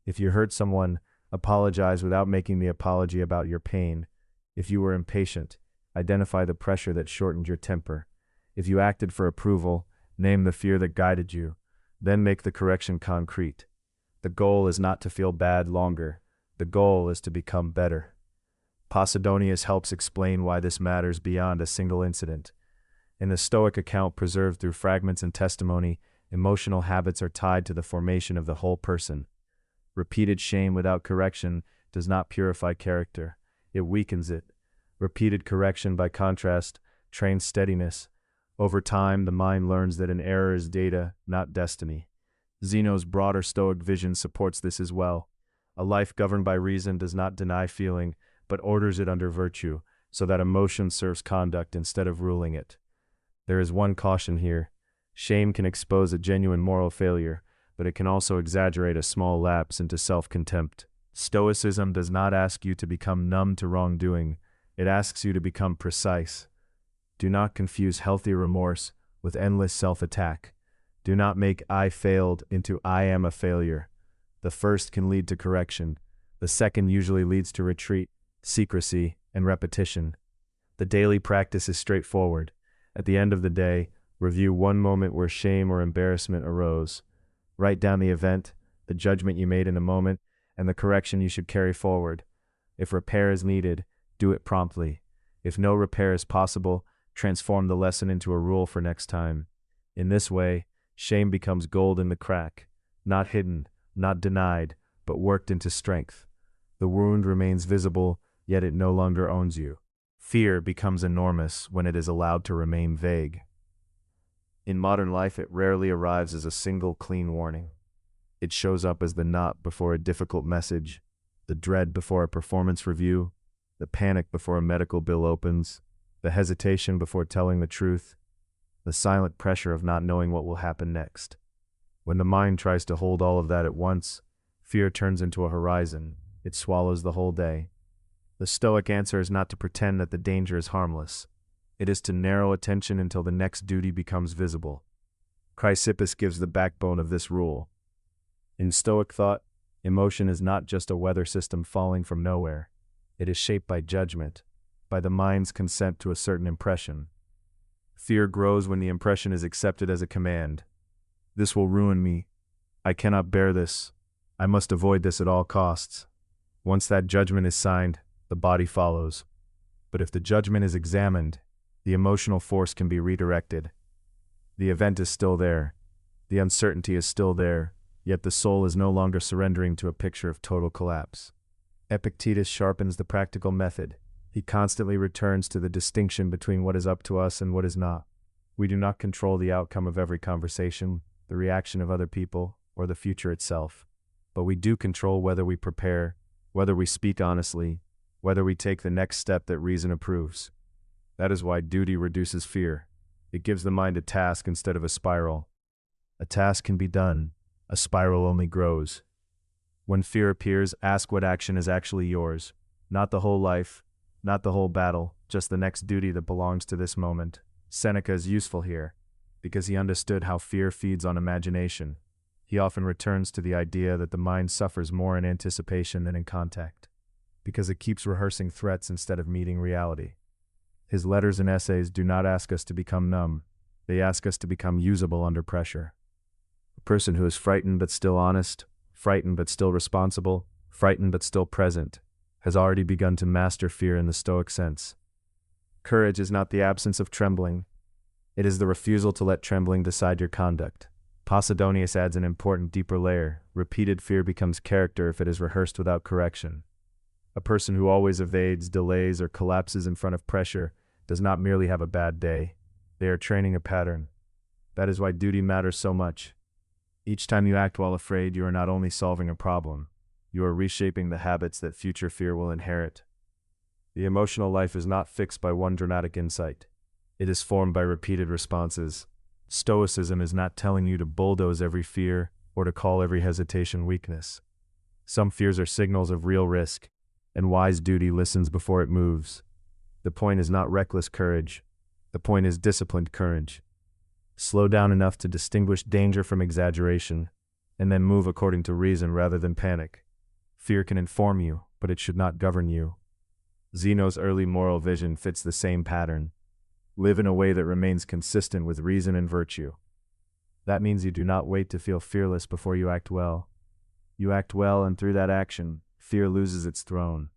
If you hurt someone, apologize without making the apology about your pain. If you were impatient, identify the pressure that shortened your temper. If you acted for approval, name the fear that guided you. Then make the correction concrete. The goal is not to feel bad longer. The goal is to become better. Posidonius helps explain why this matters beyond a single incident. In the Stoic account preserved through fragments and testimony, emotional habits are tied to the formation of the whole person. Repeated shame without correction does not purify character. It weakens it. Repeated correction, by contrast, trains steadiness. Over time, the mind learns that an error is data, not destiny. Zeno's broader Stoic vision supports this as well. A life governed by reason does not deny feeling, but orders it under virtue, so that emotion serves conduct instead of ruling it. There is one caution here. Shame can expose a genuine moral failure, but it can also exaggerate a small lapse into self-contempt. Stoicism does not ask you to become numb to wrongdoing. It asks you to become precise. Do not confuse healthy remorse with endless self-attack. Do not make "I failed" into "I am a failure." The first can lead to correction. The second usually leads to retreat, secrecy, and repetition. The daily practice is straightforward. At the end of the day, review one moment where shame or embarrassment arose. Write down the event, the judgment you made in the moment, and the correction you should carry forward. If repair is needed, do it promptly. If no repair is possible, transform the lesson into a rule for next time. In this way, shame becomes gold in the crack, not hidden, not denied, but worked into strength. The wound remains visible, yet it no longer owns you. Fear becomes enormous when it is allowed to remain vague. In modern life, it rarely arrives as a single clean warning. It shows up as the knot before a difficult message, the dread before a performance review, the panic before a medical bill opens, the hesitation before telling the truth, the silent pressure of not knowing what will happen next. When the mind tries to hold all of that at once, fear turns into a horizon. It swallows the whole day. The Stoic answer is not to pretend that the danger is harmless. It is to narrow attention until the next duty becomes visible. Chrysippus gives the backbone of this rule. In Stoic thought, emotion is not just a weather system falling from nowhere. It is shaped by judgment, by the mind's consent to a certain impression. Fear grows when the impression is accepted as a command. This will ruin me. I cannot bear this. I must avoid this at all costs. Once that judgment is signed, the body follows. But if the judgment is examined, the emotional force can be redirected. The event is still there. The uncertainty is still there, yet the soul is no longer surrendering to a picture of total collapse. Epictetus sharpens the practical method. He constantly returns to the distinction between what is up to us and what is not. We do not control the outcome of every conversation, the reaction of other people, or the future itself. But we do control whether we prepare, whether we speak honestly, whether we take the next step that reason approves. That is why duty reduces fear. It gives the mind a task instead of a spiral. A task can be done. A spiral only grows. When fear appears, ask what action is actually yours. Not the whole life, not the whole battle, just the next duty that belongs to this moment. Seneca is useful here, because he understood how fear feeds on imagination. He often returns to the idea that the mind suffers more in anticipation than in contact, because it keeps rehearsing threats instead of meeting reality. His letters and essays do not ask us to become numb. They ask us to become usable under pressure. A person who is frightened but still honest, frightened but still responsible, frightened but still present, has already begun to master fear in the Stoic sense. Courage is not the absence of trembling. It is the refusal to let trembling decide your conduct. Posidonius adds an important deeper layer. Repeated fear becomes character if it is rehearsed without correction. A person who always evades, delays, or collapses in front of pressure does not merely have a bad day. They are training a pattern. That is why duty matters so much. Each time you act while afraid, you are not only solving a problem, you are reshaping the habits that future fear will inherit. The emotional life is not fixed by one dramatic insight. It is formed by repeated responses. Stoicism is not telling you to bulldoze every fear or to call every hesitation weakness. Some fears are signals of real risk, and wise duty listens before it moves. The point is not reckless courage. The point is disciplined courage. Slow down enough to distinguish danger from exaggeration, and then move according to reason rather than panic. Fear can inform you, but it should not govern you. Zeno's early moral vision fits the same pattern. Live in a way that remains consistent with reason and virtue. That means you do not wait to feel fearless before you act well. You act well, and through that action, fear loses its throne.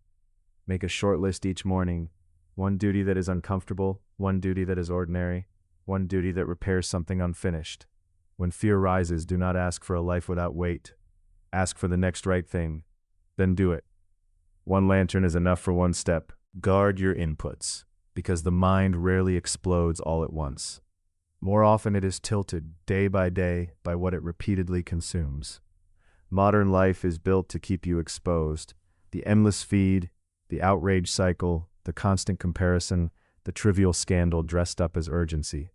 Make a short list each morning. One duty that is uncomfortable, one duty that is ordinary, one duty that repairs something unfinished. When fear rises, do not ask for a life without weight. Ask for the next right thing. Then do it. One lantern is enough for one step. Guard your inputs, because the mind rarely explodes all at once. More often it is tilted, day by day, by what it repeatedly consumes. Modern life is built to keep you exposed. The endless feed, the outrage cycle, the constant comparison, the trivial scandal dressed up as urgency.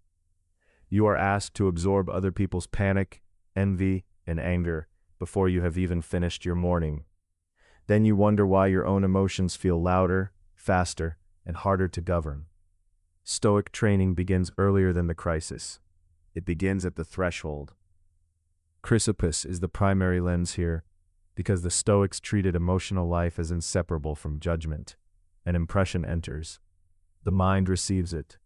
You are asked to absorb other people's panic, envy, and anger before you have even finished your morning. Then you wonder why your own emotions feel louder, faster, and harder to govern. Stoic training begins earlier than the crisis. It begins at the threshold. Chrysippus is the primary lens here, because the Stoics treated emotional life as inseparable from judgment. An impression enters. The mind receives it.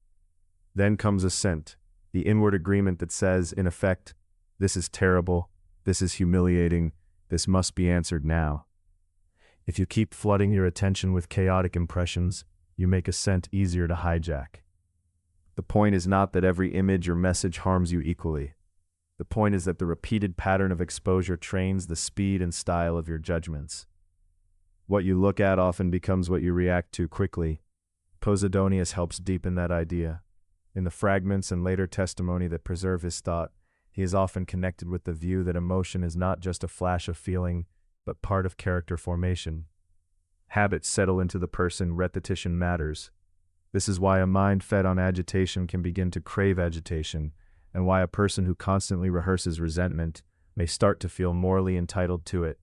Then comes assent, the inward agreement that says, in effect, this is terrible, this is humiliating, this must be answered now. If you keep flooding your attention with chaotic impressions, you make assent easier to hijack. The point is not that every image or message harms you equally. The point is that the repeated pattern of exposure trains the speed and style of your judgments. What you look at often becomes what you react to quickly. Posidonius helps deepen that idea. In the fragments and later testimony that preserve his thought, he is often connected with the view that emotion is not just a flash of feeling, but part of character formation. Habits settle into the person, repetition matters. This is why a mind fed on agitation can begin to crave agitation, and why a person who constantly rehearses resentment may start to feel morally entitled to it.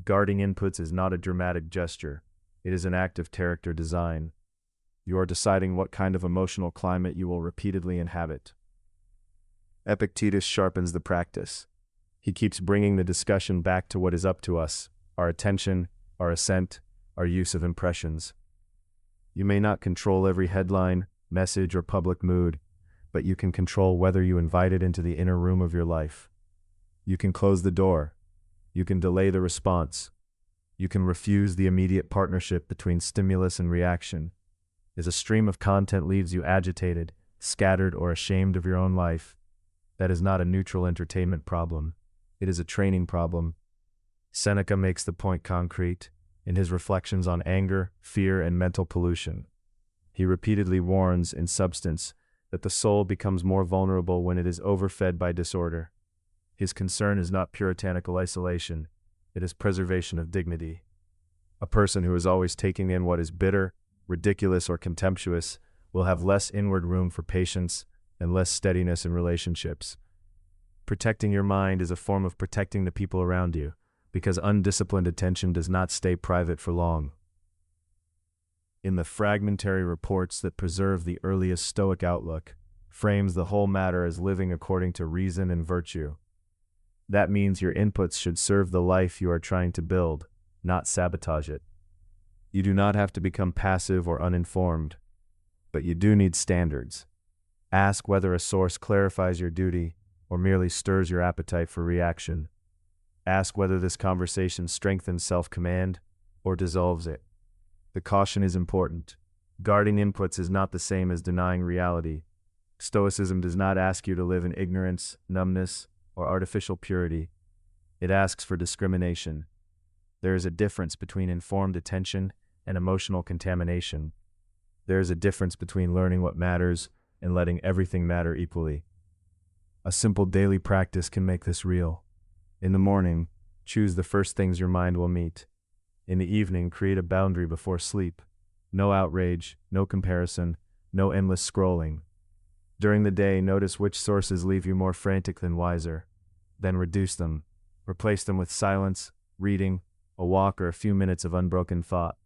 Guarding inputs is not a dramatic gesture. It is an act of character design. You are deciding what kind of emotional climate you will repeatedly inhabit. Epictetus sharpens the practice. He keeps bringing the discussion back to what is up to us, our attention, our assent, our use of impressions. You may not control every headline, message, or public mood, but you can control whether you invite it into the inner room of your life. You can close the door. You can delay the response. You can refuse the immediate partnership between stimulus and reaction. As a stream of content leaves you agitated, scattered, or ashamed of your own life, That is not a neutral entertainment problem. It is a training problem. Seneca makes the point concrete in his reflections on anger, fear, and mental pollution. He repeatedly warns, in substance, that the soul becomes more vulnerable when it is overfed by disorder. His concern is not puritanical isolation, it is preservation of dignity. A person who is always taking in what is bitter, ridiculous, or contemptuous will have less inward room for patience and less steadiness in relationships. Protecting your mind is a form of protecting the people around you, because undisciplined attention does not stay private for long. In the fragmentary reports that preserve the earliest Stoic outlook, frames the whole matter as living according to reason and virtue. That means your inputs should serve the life you are trying to build, not sabotage it. You do not have to become passive or uninformed, but you do need standards. Ask whether a source clarifies your duty or merely stirs your appetite for reaction. Ask whether this conversation strengthens self-command or dissolves it. The caution is important. Guarding inputs is not the same as denying reality. Stoicism does not ask you to live in ignorance, numbness, or artificial purity. It asks for discrimination. There is a difference between informed attention and emotional contamination. There is a difference between learning what matters and letting everything matter equally. A simple daily practice can make this real. In the morning, choose the first things your mind will meet. In the evening, create a boundary before sleep. No outrage, no comparison, no endless scrolling. During the day, notice which sources leave you more frantic than wiser. Then reduce them. Replace them with silence, reading, a walk, or a few minutes of unbroken thought.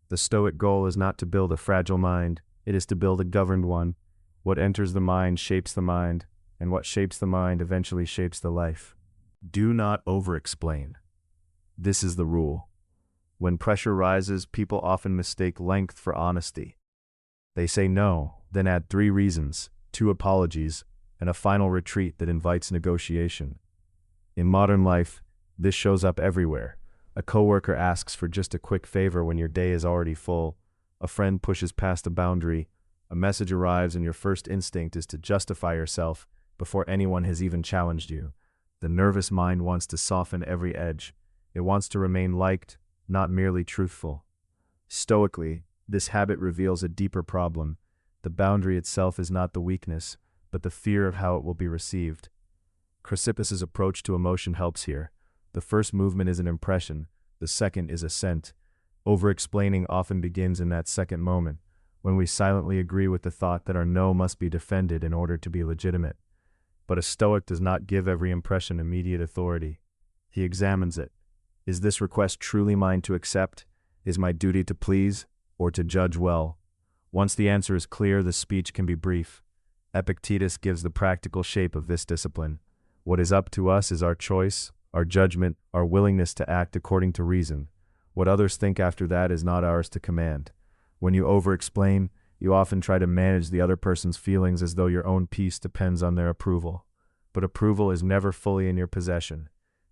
The Stoic goal is not to build a fragile mind, it is to build a governed one. What enters the mind shapes the mind, and what shapes the mind eventually shapes the life. Do not over-explain. This is the rule. When pressure rises, people often mistake length for honesty. They say no, then add 3 reasons, 2 apologies, and a final retreat that invites negotiation. In modern life, this shows up everywhere. A coworker asks for just a quick favor when your day is already full. A friend pushes past a boundary. A message arrives and your first instinct is to justify yourself before anyone has even challenged you. The nervous mind wants to soften every edge. It wants to remain liked, not merely truthful. Stoically, this habit reveals a deeper problem. The boundary itself is not the weakness, but the fear of how it will be received. Chrysippus' approach to emotion helps here. The first movement is an impression, the second is assent. Over-explaining often begins in that second moment, when we silently agree with the thought that our no must be defended in order to be legitimate. But a Stoic does not give every impression immediate authority. He examines it. Is this request truly mine to accept? Is my duty to please, or to judge well? Once the answer is clear, the speech can be brief. Epictetus gives the practical shape of this discipline. What is up to us is our choice, our judgment, our willingness to act according to reason. What others think after that is not ours to command. When you over-explain, you often try to manage the other person's feelings as though your own peace depends on their approval. But approval is never fully in your possession.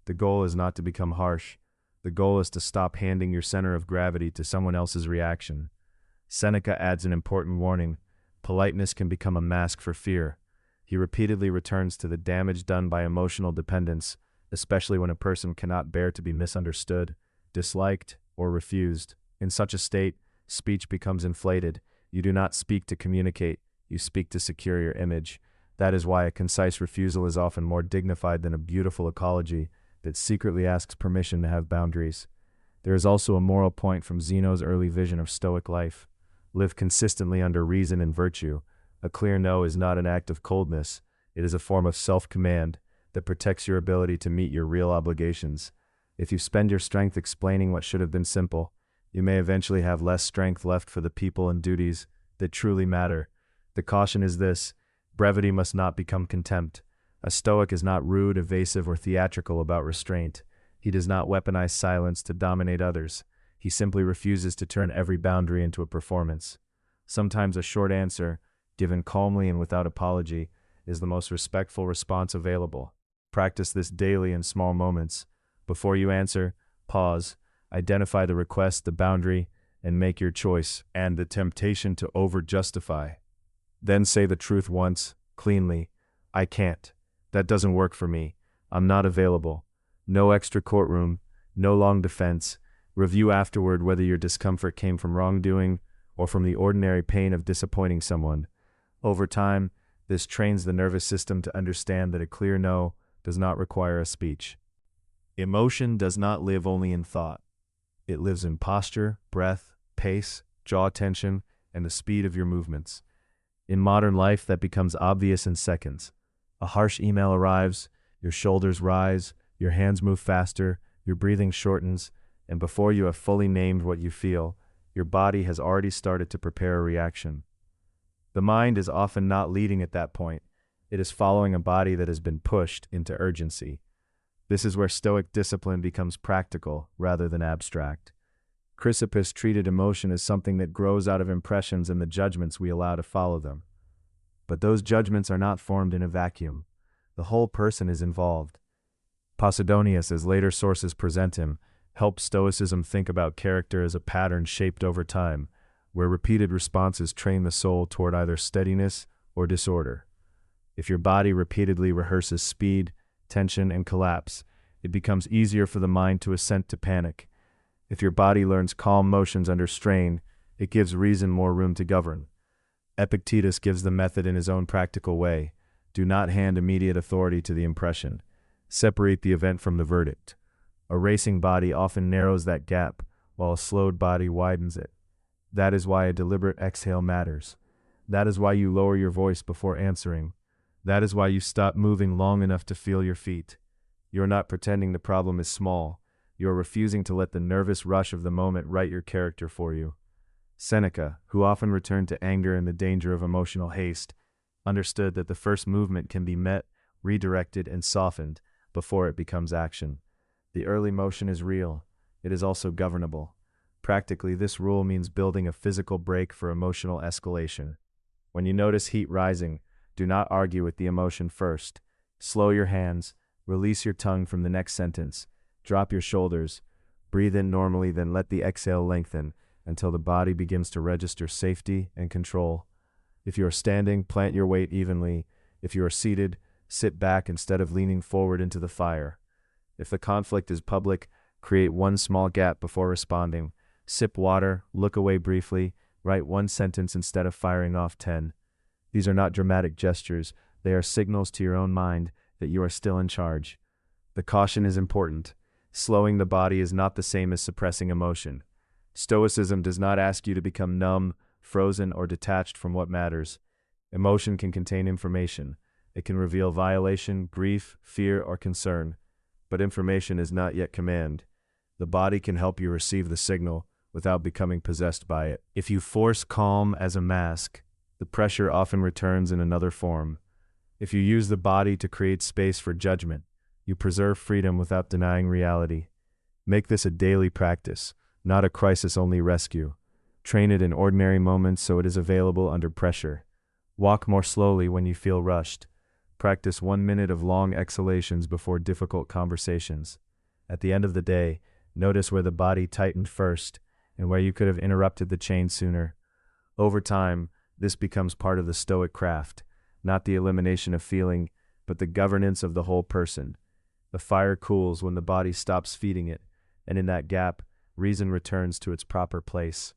The goal is not to become harsh. The goal is to stop handing your center of gravity to someone else's reaction. Seneca adds an important warning. Politeness can become a mask for fear. He repeatedly returns to the damage done by emotional dependence, especially when a person cannot bear to be misunderstood, disliked, or refused. In such a state, speech becomes inflated. You do not speak to communicate, you speak to secure your image. That is why a concise refusal is often more dignified than a beautiful ecology that secretly asks permission to have boundaries. There is also a moral point from Zeno's early vision of Stoic life. Live consistently under reason and virtue. A clear no is not an act of coldness. It is a form of self-command that protects your ability to meet your real obligations. If you spend your strength explaining what should have been simple, you may eventually have less strength left for the people and duties that truly matter. The caution is this: brevity must not become contempt. A Stoic is not rude, evasive, or theatrical about restraint. He does not weaponize silence to dominate others. He simply refuses to turn every boundary into a performance. Sometimes a short answer, given calmly and without apology, is the most respectful response available. Practice this daily in small moments. Before you answer, pause, identify the request, the boundary, and make your choice, and the temptation to over-justify. Then say the truth once, cleanly. I can't. That doesn't work for me. I'm not available. No extra courtroom, no long defense. Review afterward whether your discomfort came from wrongdoing or from the ordinary pain of disappointing someone. Over time, this trains the nervous system to understand that a clear no does not require a speech. Emotion does not live only in thought. It lives in posture, breath, pace, jaw tension, and the speed of your movements. In modern life, that becomes obvious in seconds. A harsh email arrives, your shoulders rise, your hands move faster, your breathing shortens, and before you have fully named what you feel, your body has already started to prepare a reaction. The mind is often not leading at that point. It is following a body that has been pushed into urgency. This is where Stoic discipline becomes practical rather than abstract. Chrysippus treated emotion as something that grows out of impressions and the judgments we allow to follow them. But those judgments are not formed in a vacuum. The whole person is involved. Posidonius, as later sources present him, helps Stoicism think about character as a pattern shaped over time, where repeated responses train the soul toward either steadiness or disorder. If your body repeatedly rehearses speed, tension, and collapse, it becomes easier for the mind to assent to panic. If your body learns calm motions under strain, it gives reason more room to govern. Epictetus gives the method in his own practical way. Do not hand immediate authority to the impression. Separate the event from the verdict. A racing body often narrows that gap, while a slowed body widens it. That is why a deliberate exhale matters. That is why you lower your voice before answering. That is why you stop moving long enough to feel your feet. You're not pretending the problem is small. You're refusing to let the nervous rush of the moment write your character for you. Seneca, who often returned to anger and the danger of emotional haste, understood that the first movement can be met, redirected, and softened before it becomes action. The early motion is real. It is also governable. Practically, this rule means building a physical brake for emotional escalation. When you notice heat rising, do not argue with the emotion first. Slow your hands, release your tongue from the next sentence, drop your shoulders, breathe in normally, then let the exhale lengthen until the body begins to register safety and control. If you are standing, plant your weight evenly. If you are seated, sit back instead of leaning forward into the fire. If the conflict is public, create one small gap before responding. Sip water, look away briefly, write one sentence instead of firing off 10. These are not dramatic gestures. They are signals to your own mind that you are still in charge. The caution is important. Slowing the body is not the same as suppressing emotion. Stoicism does not ask you to become numb, frozen, or detached from what matters. Emotion can contain information. It can reveal violation, grief, fear, or concern. But information is not yet command. The body can help you receive the signal without becoming possessed by it. If you force calm as a mask, the pressure often returns in another form. If you use the body to create space for judgment, you preserve freedom without denying reality. Make this a daily practice, not a crisis-only rescue. Train it in ordinary moments so it is available under pressure. Walk more slowly when you feel rushed. Practice 1 minute of long exhalations before difficult conversations. At the end of the day, notice where the body tightened first and where you could have interrupted the chain sooner. Over time, this becomes part of the Stoic craft, not the elimination of feeling, but the governance of the whole person. The fire cools when the body stops feeding it, and in that gap, reason returns to its proper place.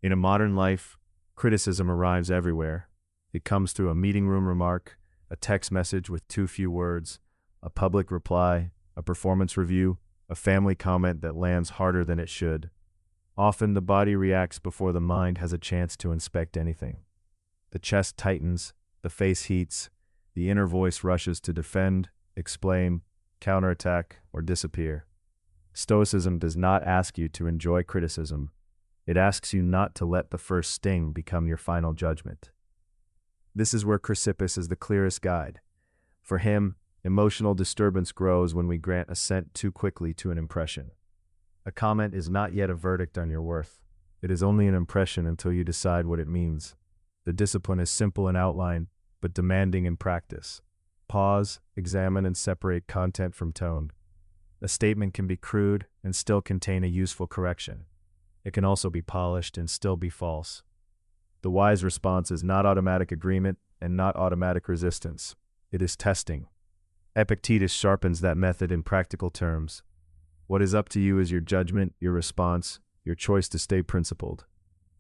In a modern life, criticism arrives everywhere. It comes through a meeting room remark, a text message with too few words, a public reply, a performance review, a family comment that lands harder than it should. Often the body reacts before the mind has a chance to inspect anything. The chest tightens, the face heats, the inner voice rushes to defend, explain, counterattack, or disappear. Stoicism does not ask you to enjoy criticism. It asks you not to let the first sting become your final judgment. This is where Chrysippus is the clearest guide. For him, emotional disturbance grows when we grant assent too quickly to an impression. A comment is not yet a verdict on your worth. It is only an impression until you decide what it means. The discipline is simple in outline, but demanding in practice. Pause, examine, and separate content from tone. A statement can be crude and still contain a useful correction. It can also be polished and still be false. The wise response is not automatic agreement and not automatic resistance. It is testing. Epictetus sharpens that method in practical terms. What is up to you is your judgment, your response, your choice to stay principled.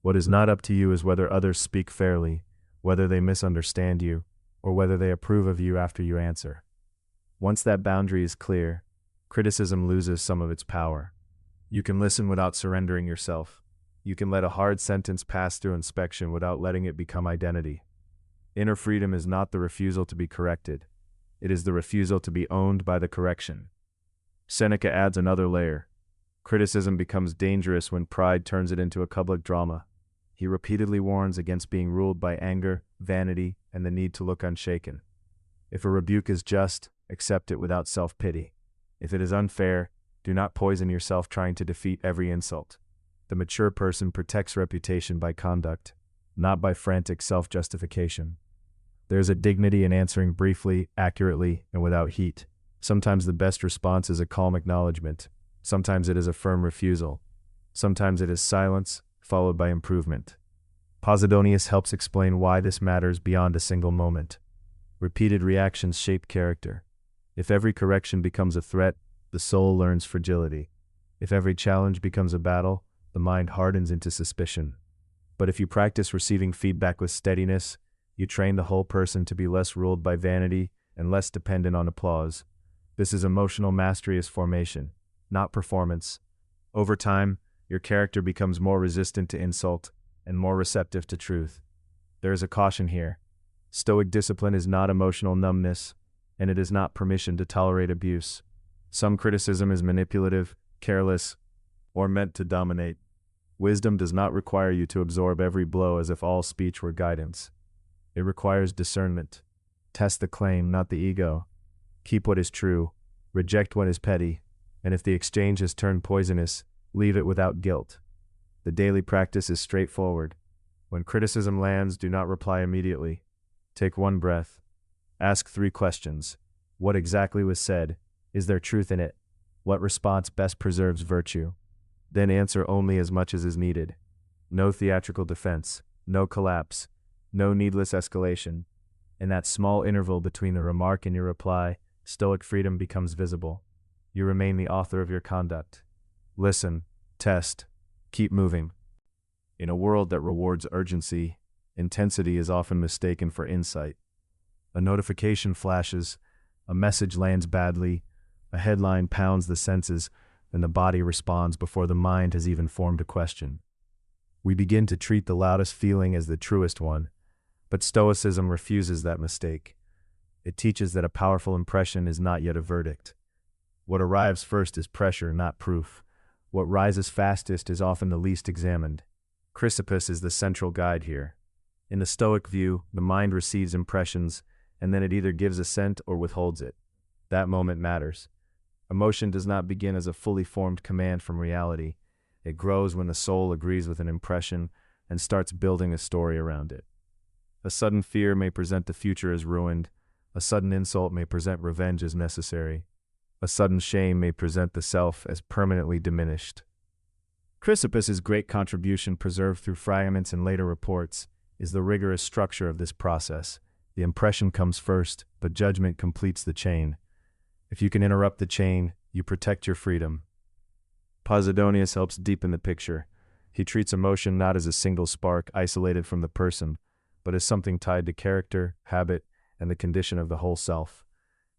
What is not up to you is whether others speak fairly, whether they misunderstand you, or whether they approve of you after you answer. Once that boundary is clear, criticism loses some of its power. You can listen without surrendering yourself. You can let a hard sentence pass through inspection without letting it become identity. Inner freedom is not the refusal to be corrected. It is the refusal to be owned by the correction. Seneca adds another layer. Criticism becomes dangerous when pride turns it into a public drama. He repeatedly warns against being ruled by anger, vanity, and the need to look unshaken. If a rebuke is just, accept it without self-pity. If it is unfair, do not poison yourself trying to defeat every insult. The mature person protects reputation by conduct, not by frantic self-justification. There is a dignity in answering briefly, accurately, and without heat. Sometimes the best response is a calm acknowledgement. Sometimes it is a firm refusal. Sometimes it is silence, followed by improvement. Posidonius helps explain why this matters beyond a single moment. Repeated reactions shape character. If every correction becomes a threat, the soul learns fragility. If every challenge becomes a battle, the mind hardens into suspicion. But if you practice receiving feedback with steadiness, you train the whole person to be less ruled by vanity and less dependent on applause. This is emotional mastery as formation, not performance. Over time, your character becomes more resistant to insult and more receptive to truth. There is a caution here. Stoic discipline is not emotional numbness, and it is not permission to tolerate abuse. Some criticism is manipulative, careless, or meant to dominate. Wisdom does not require you to absorb every blow as if all speech were guidance. It requires discernment. Test the claim, not the ego. Keep what is true, reject what is petty, and if the exchange has turned poisonous, leave it without guilt. The daily practice is straightforward. When criticism lands, do not reply immediately. Take one breath. Ask 3 questions. What exactly was said? Is there truth in it? What response best preserves virtue? Then answer only as much as is needed. No theatrical defense, no collapse, no needless escalation. In that small interval between the remark and your reply, Stoic freedom becomes visible. You remain the author of your conduct. Listen, test, keep moving. In a world that rewards urgency, intensity is often mistaken for insight. A notification flashes, a message lands badly, a headline pounds the senses, and the body responds before the mind has even formed a question. We begin to treat the loudest feeling as the truest one, but Stoicism refuses that mistake. It teaches that a powerful impression is not yet a verdict. What arrives first is pressure, not proof. What rises fastest is often the least examined. Chrysippus is the central guide here. In the Stoic view, the mind receives impressions, and then it either gives assent or withholds it. That moment matters. Emotion does not begin as a fully formed command from reality. It grows when the soul agrees with an impression and starts building a story around it. A sudden fear may present the future as ruined. A sudden insult may present revenge as necessary. A sudden shame may present the self as permanently diminished. Chrysippus's great contribution, preserved through fragments and later reports, is the rigorous structure of this process. The impression comes first, but judgment completes the chain. If you can interrupt the chain, you protect your freedom. Posidonius helps deepen the picture. He treats emotion not as a single spark isolated from the person, but as something tied to character, habit, and the condition of the whole self.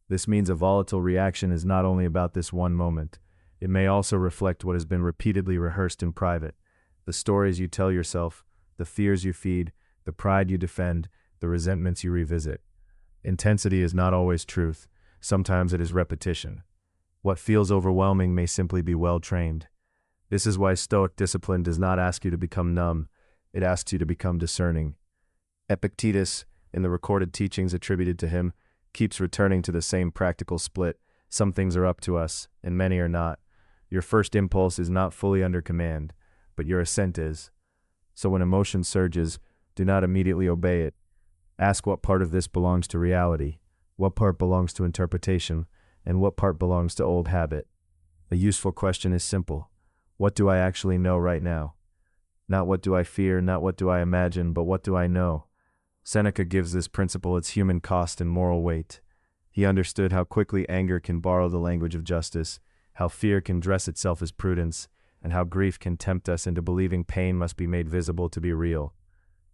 This means a volatile reaction is not only about this one moment. It may also reflect what has been repeatedly rehearsed in private, the stories you tell yourself, the fears you feed, the pride you defend, the resentments you revisit. Intensity is not always truth. Sometimes it is repetition. What feels overwhelming may simply be well-trained. This is why Stoic discipline does not ask you to become numb. It asks you to become discerning. Epictetus, in the recorded teachings attributed to him, keeps returning to the same practical split. Some things are up to us, and many are not. Your first impulse is not fully under command, but your assent is. So when emotion surges, do not immediately obey it. Ask what part of this belongs to reality, what part belongs to interpretation, and what part belongs to old habit. A useful question is simple. What do I actually know right now? Not what do I fear, not what do I imagine, but what do I know? Seneca gives this principle its human cost and moral weight. He understood how quickly anger can borrow the language of justice, how fear can dress itself as prudence, and how grief can tempt us into believing pain must be made visible to be real.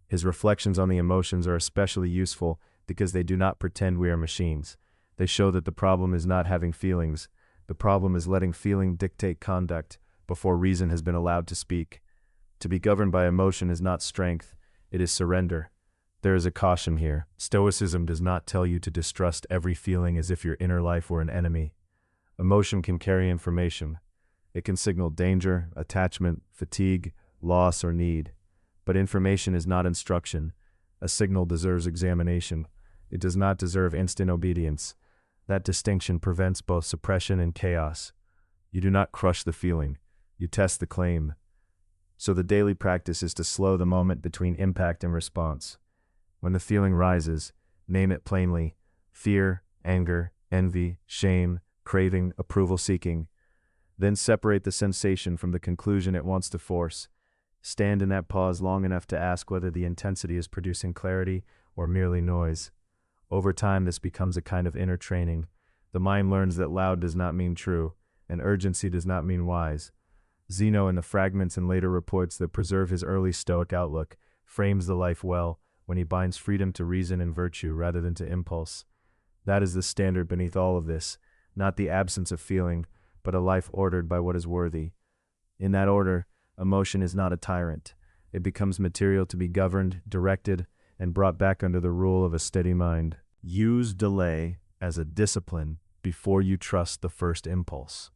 His reflections on the emotions are especially useful because they do not pretend we are machines. They show that the problem is not having feelings. The problem is letting feeling dictate conduct before reason has been allowed to speak. To be governed by emotion is not strength, it is surrender. There is a caution here. Stoicism does not tell you to distrust every feeling as if your inner life were an enemy. Emotion can carry information. It can signal danger, attachment, fatigue, loss, or need. But information is not instruction. A signal deserves examination. It does not deserve instant obedience. That distinction prevents both suppression and chaos. You do not crush the feeling. You test the claim. So the daily practice is to slow the moment between impact and response. When the feeling rises, name it plainly: fear, anger, envy, shame, craving, approval-seeking. Then separate the sensation from the conclusion it wants to force. Stand in that pause long enough to ask whether the intensity is producing clarity or merely noise. Over time, this becomes a kind of inner training. The mind learns that loud does not mean true, and urgency does not mean wise. Zeno, in the fragments and later reports that preserve his early Stoic outlook, frames the life well when he binds freedom to reason and virtue rather than to impulse. That is the standard beneath all of this, not the absence of feeling, but a life ordered by what is worthy. In that order, emotion is not a tyrant. It becomes material to be governed, directed, and brought back under the rule of a steady mind. Use delay as a discipline before you trust the first impulse.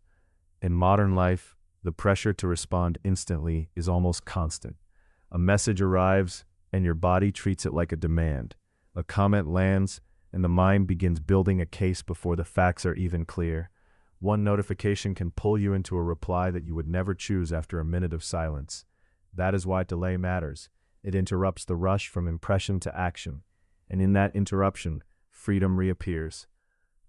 In modern life, the pressure to respond instantly is almost constant. A message arrives, and your body treats it like a demand. A comment lands, and the mind begins building a case before the facts are even clear. One notification can pull you into a reply that you would never choose after a minute of silence. That is why delay matters. It interrupts the rush from impression to action, and in that interruption, freedom reappears.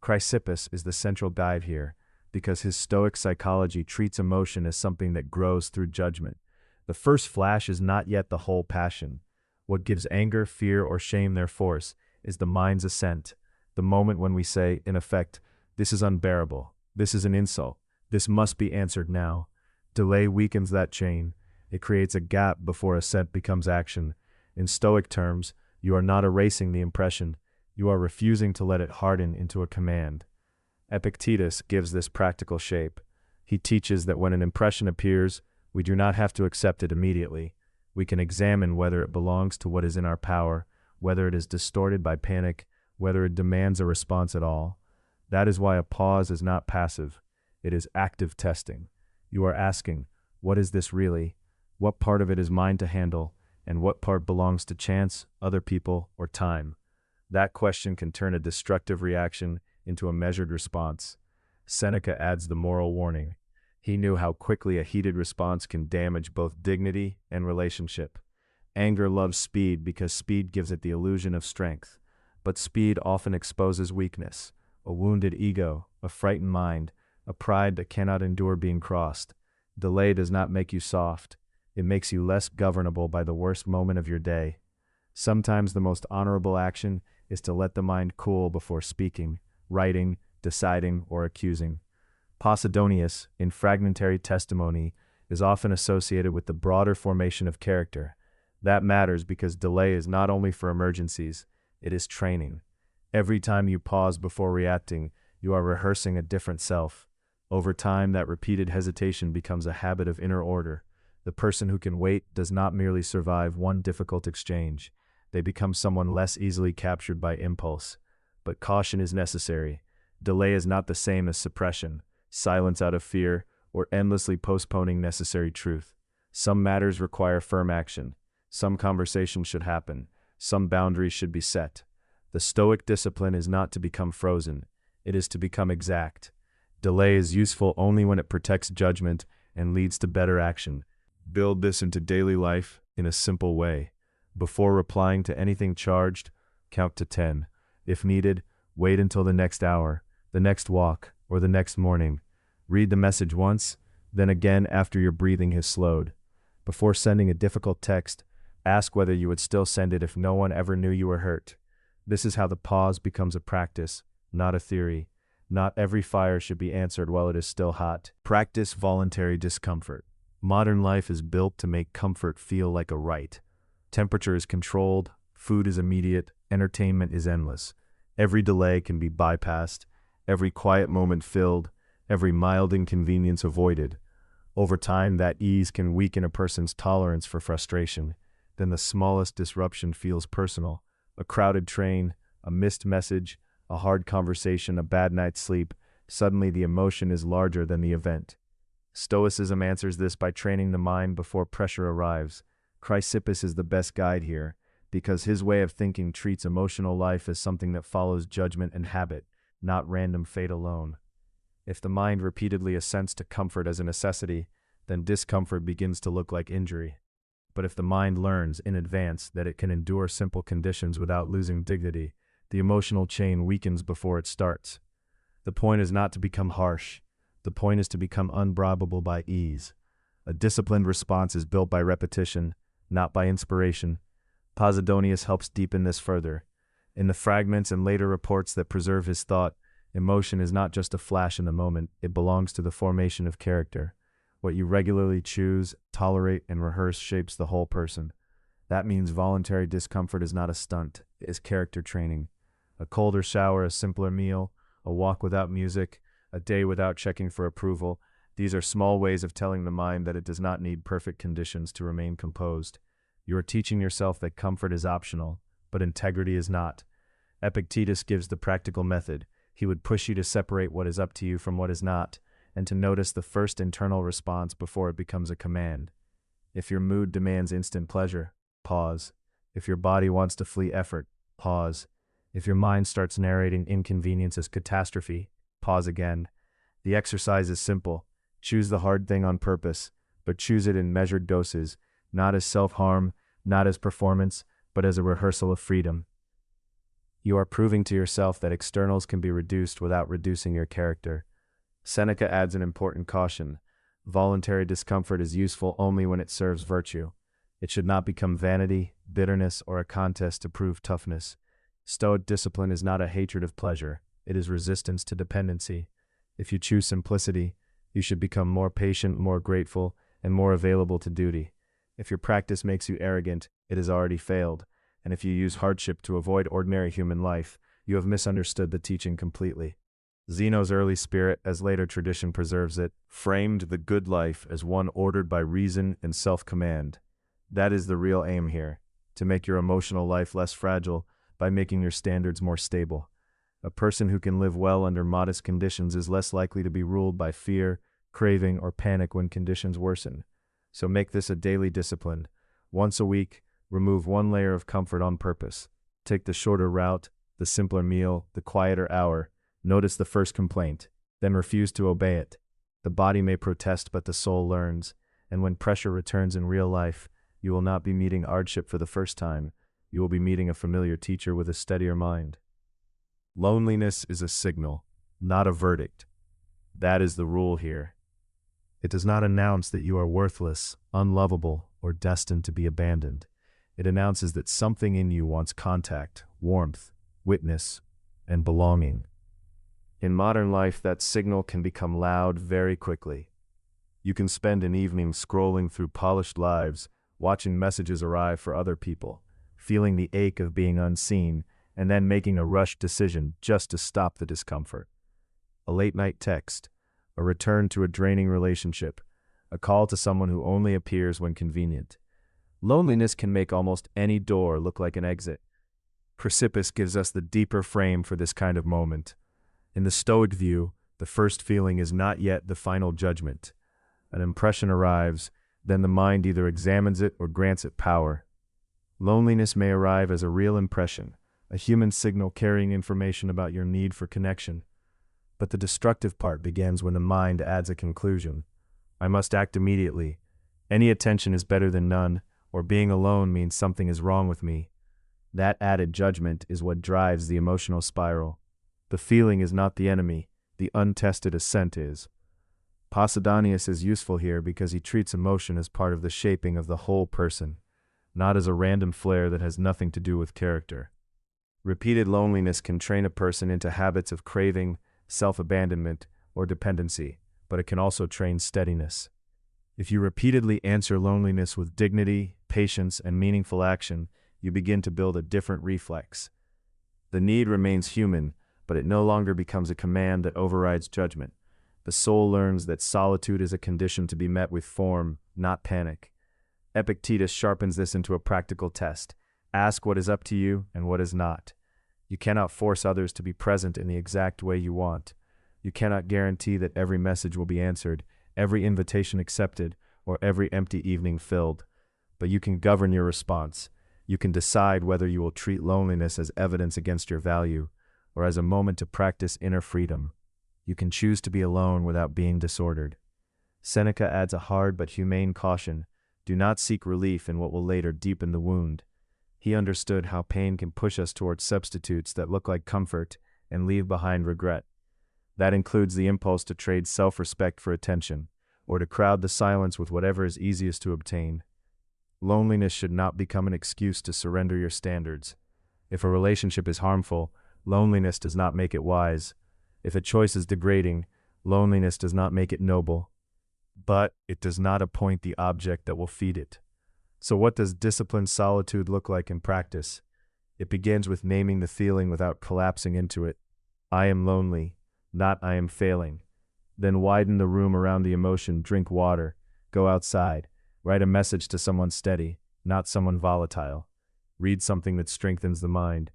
Chrysippus is the central guide here, because his Stoic psychology treats emotion as something that grows through judgment. The first flash is not yet the whole passion. What gives anger, fear, or shame their force is the mind's assent, the moment when we say, in effect, "This is unbearable. This is an insult. This must be answered now." Delay weakens that chain. It creates a gap before assent becomes action. In Stoic terms, you are not erasing the impression. You are refusing to let it harden into a command. Epictetus gives this practical shape. He teaches that when an impression appears, we do not have to accept it immediately. We can examine whether it belongs to what is in our power, whether it is distorted by panic, whether it demands a response at all. That is why a pause is not passive. It is active testing. You are asking, what is this really? What part of it is mine to handle, and what part belongs to chance, other people, or time? That question can turn a destructive reaction into a measured response. Seneca adds the moral warning. He knew how quickly a heated response can damage both dignity and relationship. Anger loves speed because speed gives it the illusion of strength, but speed often exposes weakness, a wounded ego, a frightened mind, a pride that cannot endure being crossed. Delay does not make you soft. It makes you less governable by the worst moment of your day. Sometimes the most honorable action is to let the mind cool before speaking, writing, deciding, or accusing. Posidonius, in fragmentary testimony, is often associated with the broader formation of character. That matters because delay is not only for emergencies, it is training. Every time you pause before reacting, you are rehearsing a different self. Over time, that repeated hesitation becomes a habit of inner order. The person who can wait does not merely survive one difficult exchange. They become someone less easily captured by impulse. But caution is necessary. Delay is not the same as suppression, silence out of fear, or endlessly postponing necessary truth. Some matters require firm action. Some conversations should happen. Some boundaries should be set. The Stoic discipline is not to become frozen. It is to become exact. Delay is useful only when it protects judgment and leads to better action. Build this into daily life in a simple way. Before replying to anything charged, count to 10. If needed, wait until the next hour, the next walk, or the next morning. Read the message once, then again after your breathing has slowed. Before sending a difficult text, ask whether you would still send it if no one ever knew you were hurt. This is how the pause becomes a practice, not a theory. Not every fire should be answered while it is still hot. Practice voluntary discomfort. Modern life is built to make comfort feel like a right. Temperature is controlled, food is immediate, entertainment is endless. Every delay can be bypassed, every quiet moment filled, every mild inconvenience avoided. Over time, that ease can weaken a person's tolerance for frustration. Then the smallest disruption feels personal. A crowded train, a missed message, a hard conversation, a bad night's sleep. Suddenly the emotion is larger than the event. Stoicism answers this by training the mind before pressure arrives. Chrysippus is the best guide here, because his way of thinking treats emotional life as something that follows judgment and habit, not random fate alone. If the mind repeatedly assents to comfort as a necessity, then discomfort begins to look like injury. But if the mind learns in advance that it can endure simple conditions without losing dignity, the emotional chain weakens before it starts. The point is not to become harsh. The point is to become unbribable by ease. A disciplined response is built by repetition, not by inspiration. Posidonius helps deepen this further. In the fragments and later reports that preserve his thought, emotion is not just a flash in the moment, it belongs to the formation of character. What you regularly choose, tolerate, and rehearse shapes the whole person. That means voluntary discomfort is not a stunt, it is character training. A colder shower, a simpler meal, a walk without music, a day without checking for approval. These are small ways of telling the mind that it does not need perfect conditions to remain composed. You are teaching yourself that comfort is optional, but integrity is not. Epictetus gives the practical method. He would push you to separate what is up to you from what is not, and to notice the first internal response before it becomes a command. If your mood demands instant pleasure, pause. If your body wants to flee effort, pause. If your mind starts narrating inconvenience as catastrophe, pause again. The exercise is simple. Choose the hard thing on purpose, but choose it in measured doses, not as self-harm, not as performance, but as a rehearsal of freedom. You are proving to yourself that externals can be reduced without reducing your character. Seneca adds an important caution. Voluntary discomfort is useful only when it serves virtue. It should not become vanity, bitterness, or a contest to prove toughness. Stoic discipline is not a hatred of pleasure, it is resistance to dependency. If you choose simplicity, you should become more patient, more grateful, and more available to duty. If your practice makes you arrogant, it has already failed, and if you use hardship to avoid ordinary human life, you have misunderstood the teaching completely. Zeno's early spirit, as later tradition preserves it, framed the good life as one ordered by reason and self-command. That is the real aim here, to make your emotional life less fragile by making your standards more stable. A person who can live well under modest conditions is less likely to be ruled by fear, craving, or panic when conditions worsen. So make this a daily discipline. Once a week, remove one layer of comfort on purpose. Take the shorter route, the simpler meal, the quieter hour. Notice the first complaint, then refuse to obey it. The body may protest, but the soul learns, and when pressure returns in real life, you will not be meeting hardship for the first time. You will be meeting a familiar teacher with a steadier mind. Loneliness is a signal, not a verdict. That is the rule here. It does not announce that you are worthless, unlovable, or destined to be abandoned. It announces that something in you wants contact, warmth, witness, and belonging. In modern life, that signal can become loud very quickly. You can spend an evening scrolling through polished lives, watching messages arrive for other people, feeling the ache of being unseen, and then making a rushed decision just to stop the discomfort. A late-night text, a return to a draining relationship, a call to someone who only appears when convenient. Loneliness can make almost any door look like an exit. Chrysippus gives us the deeper frame for this kind of moment. In the Stoic view, the first feeling is not yet the final judgment. An impression arrives, then the mind either examines it or grants it power. Loneliness may arrive as a real impression, a human signal carrying information about your need for connection. But the destructive part begins when the mind adds a conclusion. I must act immediately. Any attention is better than none, or being alone means something is wrong with me. That added judgment is what drives the emotional spiral. The feeling is not the enemy, the untested assent is. Posidonius is useful here because he treats emotion as part of the shaping of the whole person, not as a random flare that has nothing to do with character. Repeated loneliness can train a person into habits of craving, self-abandonment, or dependency, but it can also train steadiness. If you repeatedly answer loneliness with dignity, patience, and meaningful action, you begin to build a different reflex. The need remains human, but it no longer becomes a command that overrides judgment. The soul learns that solitude is a condition to be met with form, not panic. Epictetus sharpens this into a practical test. Ask what is up to you and what is not. You cannot force others to be present in the exact way you want. You cannot guarantee that every message will be answered, every invitation accepted, or every empty evening filled. But you can govern your response. You can decide whether you will treat loneliness as evidence against your value, or as a moment to practice inner freedom. You can choose to be alone without being disordered. Seneca adds a hard but humane caution: do not seek relief in what will later deepen the wound. He understood how pain can push us towards substitutes that look like comfort and leave behind regret. That includes the impulse to trade self-respect for attention, or to crowd the silence with whatever is easiest to obtain. Loneliness should not become an excuse to surrender your standards. If a relationship is harmful, loneliness does not make it wise. If a choice is degrading, loneliness does not make it noble. But it does not appoint the object that will feed it. So what does disciplined solitude look like in practice? It begins with naming the feeling without collapsing into it. I am lonely, not I am failing. Then widen the room around the emotion, drink water, go outside, write a message to someone steady, not someone volatile. Read something that strengthens the mind.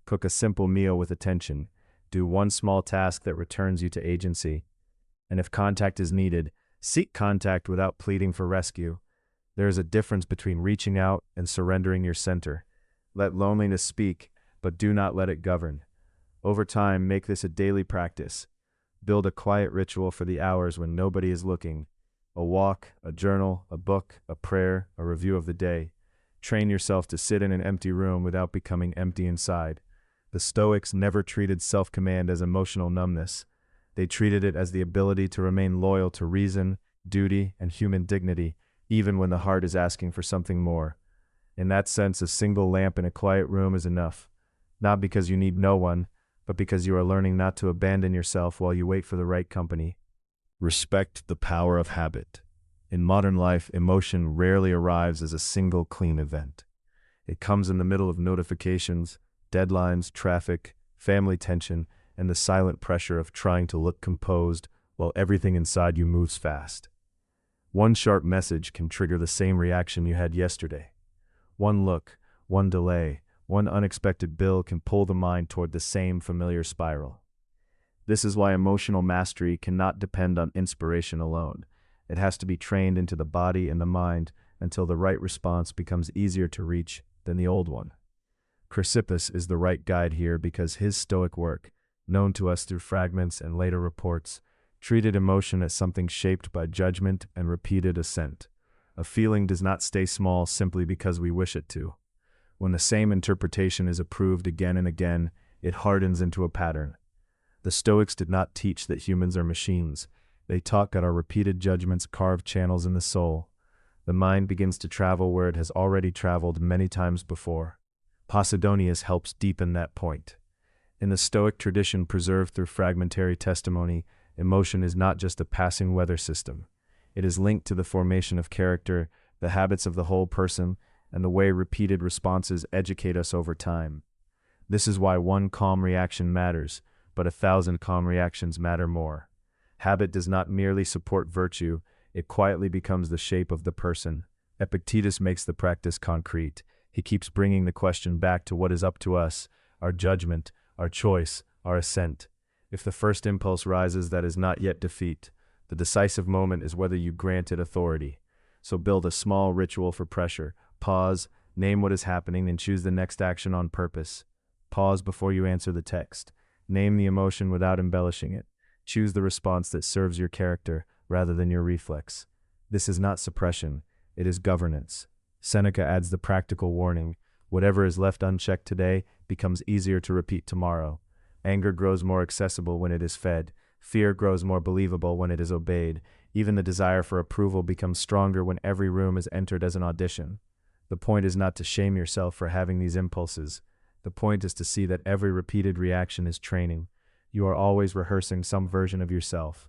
Cook a simple meal with attention. Do one small task that returns you to agency. And if contact is needed, seek contact without pleading for rescue. There is a difference between reaching out and surrendering your center. Let loneliness speak, but do not let it govern. Over time, make this a daily practice. Build a quiet ritual for the hours when nobody is looking. A walk, a journal, a book, a prayer, a review of the day. Train yourself to sit in an empty room without becoming empty inside. The Stoics never treated self-command as emotional numbness. They treated it as the ability to remain loyal to reason, duty, and human dignity, even when the heart is asking for something more. In that sense, a single lamp in a quiet room is enough, not because you need no one, but because you are learning not to abandon yourself while you wait for the right company. Respect the power of habit. In modern life, emotion rarely arrives as a single clean event. It comes in the middle of notifications, deadlines, traffic, family tension, and the silent pressure of trying to look composed while everything inside you moves fast. One sharp message can trigger the same reaction you had yesterday. One look, one delay, one unexpected bill can pull the mind toward the same familiar spiral. This is why emotional mastery cannot depend on inspiration alone. It has to be trained into the body and the mind until the right response becomes easier to reach than the old one. Chrysippus is the right guide here because his Stoic work, known to us through fragments and later reports, treated emotion as something shaped by judgment and repeated assent. A feeling does not stay small simply because we wish it to. When the same interpretation is approved again and again, it hardens into a pattern. The Stoics did not teach that humans are machines. They taught that our repeated judgments carve channels in the soul. The mind begins to travel where it has already traveled many times before. Posidonius helps deepen that point. In the Stoic tradition preserved through fragmentary testimony, emotion is not just a passing weather system. It is linked to the formation of character, the habits of the whole person, and the way repeated responses educate us over time. This is why one calm reaction matters, but 1,000 calm reactions matter more. Habit does not merely support virtue, it quietly becomes the shape of the person. Epictetus makes the practice concrete. He keeps bringing the question back to what is up to us, our judgment, our choice, our assent. If the first impulse rises, that is not yet defeat. The decisive moment is whether you grant it authority. So build a small ritual for pressure. Pause, name what is happening, and choose the next action on purpose. Pause before you answer the text. Name the emotion without embellishing it. Choose the response that serves your character rather than your reflex. This is not suppression, it is governance. Seneca adds the practical warning: whatever is left unchecked today becomes easier to repeat tomorrow. Anger grows more accessible when it is fed. Fear grows more believable when it is obeyed. Even the desire for approval becomes stronger when every room is entered as an audition. The point is not to shame yourself for having these impulses. The point is to see that every repeated reaction is training. You are always rehearsing some version of yourself.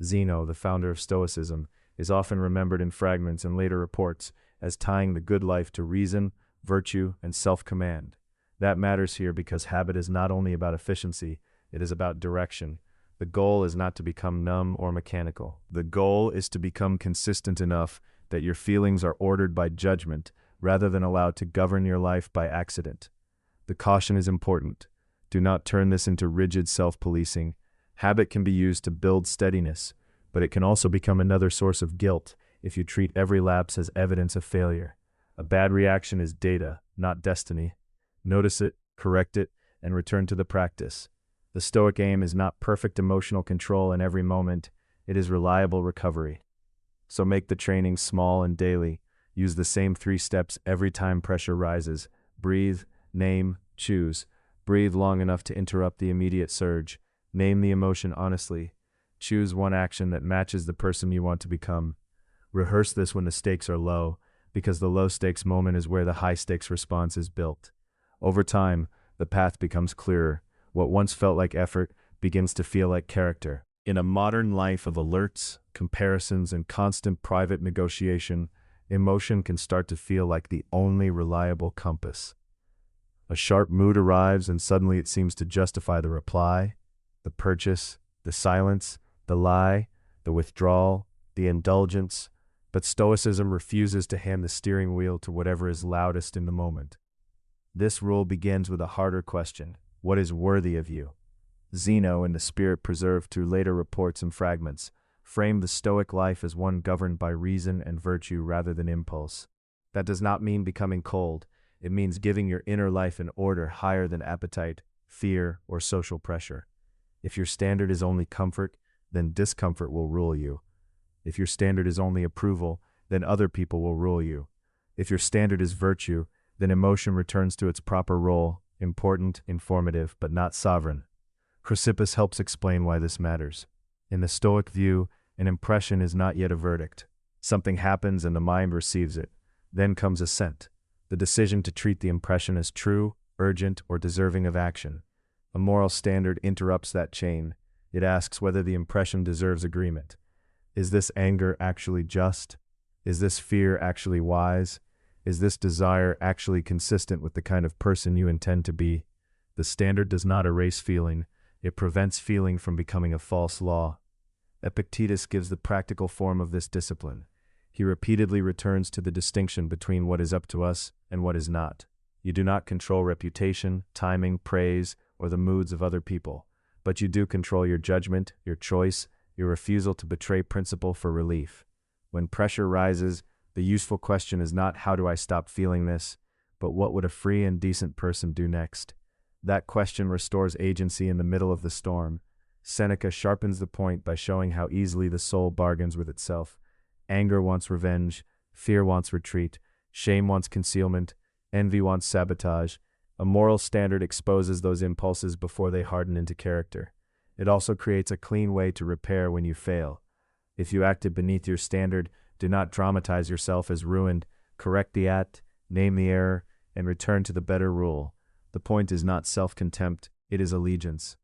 Zeno, the founder of Stoicism, is often remembered in fragments and later reports as tying the good life to reason, virtue, and self-command. That matters here because habit is not only about efficiency, it is about direction. The goal is not to become numb or mechanical. The goal is to become consistent enough that your feelings are ordered by judgment rather than allowed to govern your life by accident. The caution is important. Do not turn this into rigid self-policing. Habit can be used to build steadiness, but it can also become another source of guilt if you treat every lapse as evidence of failure. A bad reaction is data, not destiny. Notice it, correct it, and return to the practice. The Stoic aim is not perfect emotional control in every moment, it is reliable recovery. So make the training small and daily. Use the same 3 steps every time pressure rises. Breathe, name, choose. Breathe long enough to interrupt the immediate surge. Name the emotion honestly. Choose one action that matches the person you want to become. Rehearse this when the stakes are low, because the low-stakes moment is where the high-stakes response is built. Over time, the path becomes clearer. What once felt like effort begins to feel like character. In a modern life of alerts, comparisons, and constant private negotiation, emotion can start to feel like the only reliable compass. A sharp mood arrives and suddenly it seems to justify the reply, the purchase, the silence, the lie, the withdrawal, the indulgence, but Stoicism refuses to hand the steering wheel to whatever is loudest in the moment. This rule begins with a harder question. What is worthy of you? Zeno, in the spirit preserved through later reports and fragments, framed the Stoic life as one governed by reason and virtue rather than impulse. That does not mean becoming cold. It means giving your inner life an order higher than appetite, fear, or social pressure. If your standard is only comfort, then discomfort will rule you. If your standard is only approval, then other people will rule you. If your standard is virtue, then emotion returns to its proper role, important, informative, but not sovereign. Chrysippus helps explain why this matters. In the Stoic view, an impression is not yet a verdict. Something happens and the mind receives it. Then comes assent, the decision to treat the impression as true, urgent, or deserving of action. A moral standard interrupts that chain. It asks whether the impression deserves agreement. Is this anger actually just? Is this fear actually wise? Is this desire actually consistent with the kind of person you intend to be? The standard does not erase feeling. It prevents feeling from becoming a false law. Epictetus gives the practical form of this discipline. He repeatedly returns to the distinction between what is up to us and what is not. You do not control reputation, timing, praise, or the moods of other people, but you do control your judgment, your choice, your refusal to betray principle for relief. When pressure rises, the useful question is not how do I stop feeling this, but what would a free and decent person do next? That question restores agency in the middle of the storm. Seneca sharpens the point by showing how easily the soul bargains with itself. Anger wants revenge, fear wants retreat, shame wants concealment, envy wants sabotage. A moral standard exposes those impulses before they harden into character. It also creates a clean way to repair when you fail. If you acted beneath your standard, do not dramatize yourself as ruined. Correct the act, name the error, and return to the better rule. The point is not self-contempt, it is allegiance.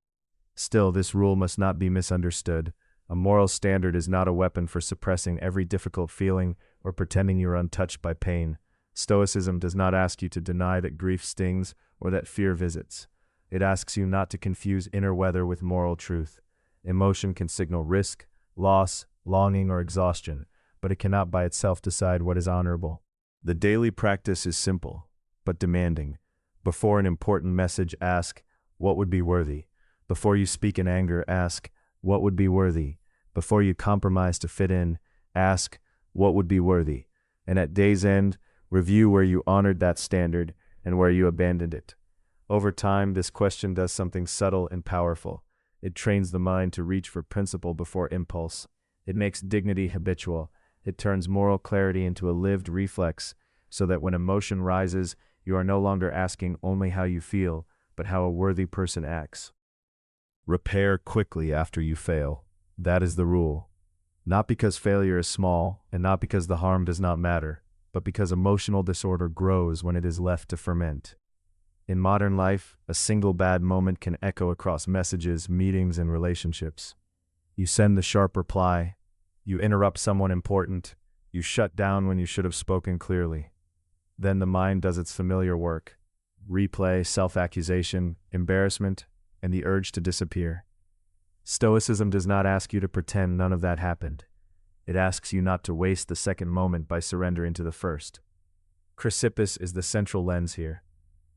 Still, this rule must not be misunderstood. A moral standard is not a weapon for suppressing every difficult feeling or pretending you are untouched by pain. Stoicism does not ask you to deny that grief stings or that fear visits. It asks you not to confuse inner weather with moral truth. Emotion can signal risk, loss, longing, or exhaustion, but it cannot by itself decide what is honorable. The daily practice is simple, but demanding. Before an important message, ask, what would be worthy? Before you speak in anger, ask, what would be worthy? Before you compromise to fit in, ask, what would be worthy? And at day's end, review where you honored that standard and where you abandoned it. Over time, this question does something subtle and powerful. It trains the mind to reach for principle before impulse. It makes dignity habitual. It turns moral clarity into a lived reflex, so that when emotion rises, you are no longer asking only how you feel, but how a worthy person acts. Repair quickly after you fail. That is the rule. Not because failure is small, and not because the harm does not matter, but because emotional disorder grows when it is left to ferment. In modern life, a single bad moment can echo across messages, meetings, and relationships. You send the sharp reply, you interrupt someone important, you shut down when you should have spoken clearly. Then the mind does its familiar work: replay, self-accusation, embarrassment, and the urge to disappear. Stoicism does not ask you to pretend none of that happened. It asks you not to waste the second moment by surrendering to the first. Chrysippus is the central lens here.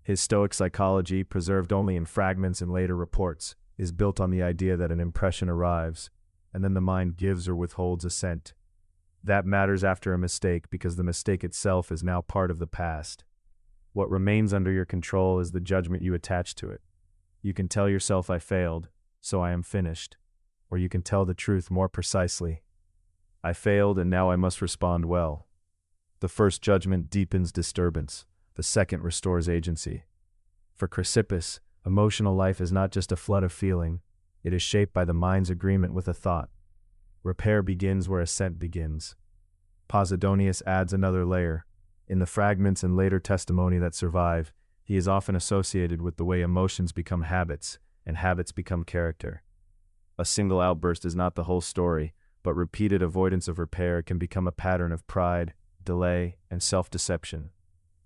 His Stoic psychology, preserved only in fragments and later reports, is built on the idea that an impression arrives, and then the mind gives or withholds assent. That matters after a mistake because the mistake itself is now part of the past. What remains under your control is the judgment you attach to it. You can tell yourself, "I failed, so I am finished." Or you can tell the truth more precisely: "I failed and now I must respond well." The first judgment deepens disturbance. The second restores agency. For Chrysippus, emotional life is not just a flood of feeling. It is shaped by the mind's agreement with a thought. Repair begins where assent begins. Posidonius adds another layer. In the fragments and later testimony that survive, he is often associated with the way emotions become habits, and habits become character. A single outburst is not the whole story, but repeated avoidance of repair can become a pattern of pride, delay, and self-deception.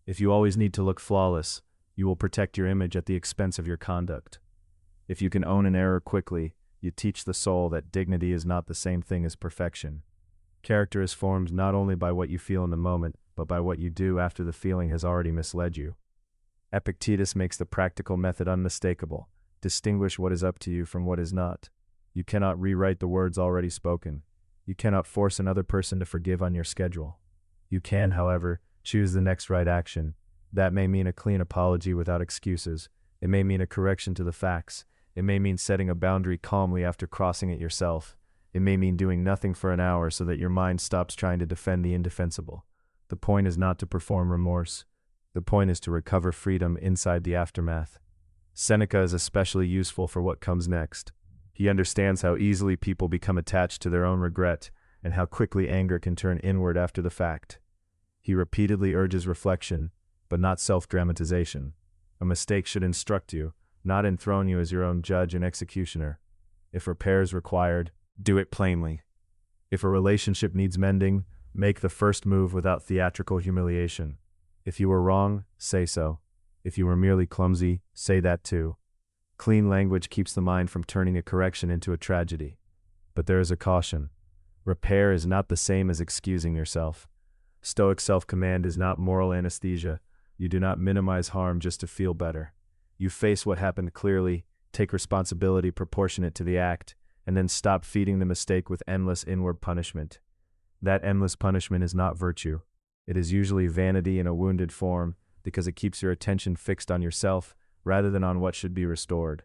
If you always need to look flawless, you will protect your image at the expense of your conduct. If you can own an error quickly, you teach the soul that dignity is not the same thing as perfection. Character is formed not only by what you feel in the moment, but by what you do after the feeling has already misled you. Epictetus makes the practical method unmistakable: distinguish what is up to you from what is not. You cannot rewrite the words already spoken. You cannot force another person to forgive on your schedule. You can, however, choose the next right action. That may mean a clean apology without excuses. It may mean a correction to the facts. It may mean setting a boundary calmly after crossing it yourself. It may mean doing nothing for an hour so that your mind stops trying to defend the indefensible. The point is not to perform remorse. The point is to recover freedom inside the aftermath. Seneca is especially useful for what comes next. He understands how easily people become attached to their own regret and how quickly anger can turn inward after the fact. He repeatedly urges reflection, but not self-dramatization. A mistake should instruct you, not enthrone you as your own judge and executioner. If repair is required, do it plainly. If a relationship needs mending, make the first move without theatrical humiliation. If you were wrong, say so. If you were merely clumsy, say that too. Clean language keeps the mind from turning a correction into a tragedy. But there is a caution. Repair is not the same as excusing yourself. Stoic self-command is not moral anesthesia. You do not minimize harm just to feel better. You face what happened clearly, take responsibility proportionate to the act, and then stop feeding the mistake with endless inward punishment. That endless punishment is not virtue. It is usually vanity in a wounded form, because it keeps your attention fixed on yourself rather than on what should be restored.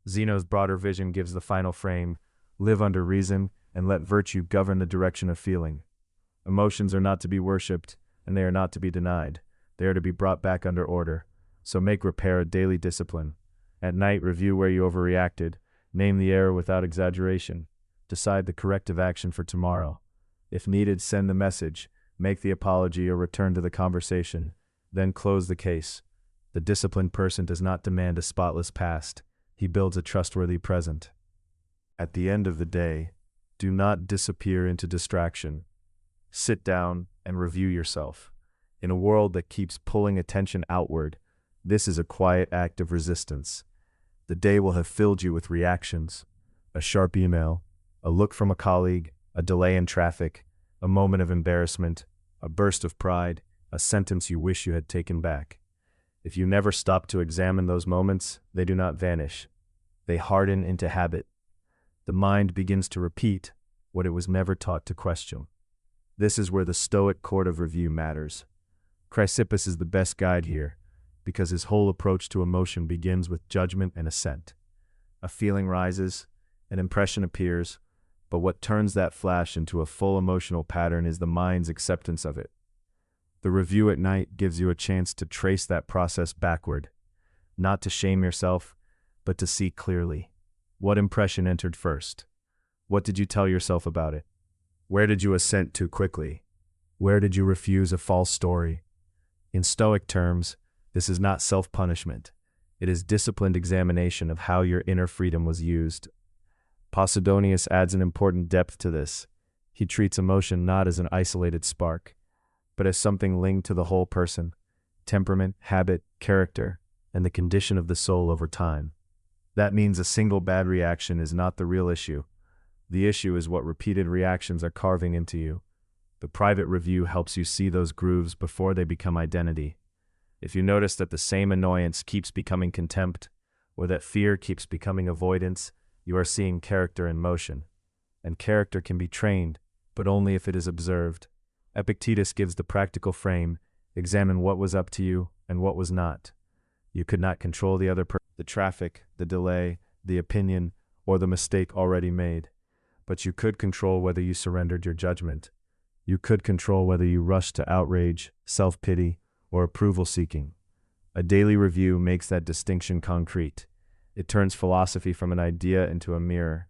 Zeno's broader vision gives the final frame: live under reason and let virtue govern the direction of feeling. Emotions are not to be worshipped, and they are not to be denied. They are to be brought back under order. So make repair a daily discipline. At night, review where you overreacted. Name the error without exaggeration. Decide the corrective action for tomorrow. If needed, send the message, make the apology, or return to the conversation. Then close the case. The disciplined person does not demand a spotless past. He builds a trustworthy present. At the end of the day, do not disappear into distraction. Sit down and review yourself. In a world that keeps pulling attention outward, this is a quiet act of resistance. The day will have filled you with reactions: a sharp email, a look from a colleague, a delay in traffic, a moment of embarrassment, a burst of pride, a sentence you wish you had taken back. If you never stop to examine those moments, they do not vanish. They harden into habit. The mind begins to repeat what it was never taught to question. This is where the Stoic court of review matters. Chrysippus is the best guide here, because his whole approach to emotion begins with judgment and assent. A feeling rises, an impression appears, but what turns that flash into a full emotional pattern is the mind's acceptance of it. The review at night gives you a chance to trace that process backward, not to shame yourself, but to see clearly. What impression entered first? What did you tell yourself about it? Where did you assent too quickly? Where did you refuse a false story? In Stoic terms, This is not self-punishment. It is disciplined examination of how your inner freedom was used. Posidonius adds an important depth to this. He treats emotion not as an isolated spark, but as something linked to the whole person, temperament, habit, character, and the condition of the soul over time. That means a single bad reaction is not the real issue. The issue is what repeated reactions are carving into you. The private review helps you see those grooves before they become identity. If you notice that the same annoyance keeps becoming contempt, or that fear keeps becoming avoidance, you are seeing character in motion. And character can be trained, but only if it is observed. Epictetus gives the practical frame: examine what was up to you and what was not. You could not control the other person, the traffic, the delay, the opinion, or the mistake already made. But you could control whether you surrendered your judgment. You could control whether you rushed to outrage, self-pity, or approval-seeking. A daily review makes that distinction concrete. It turns philosophy from an idea into a mirror.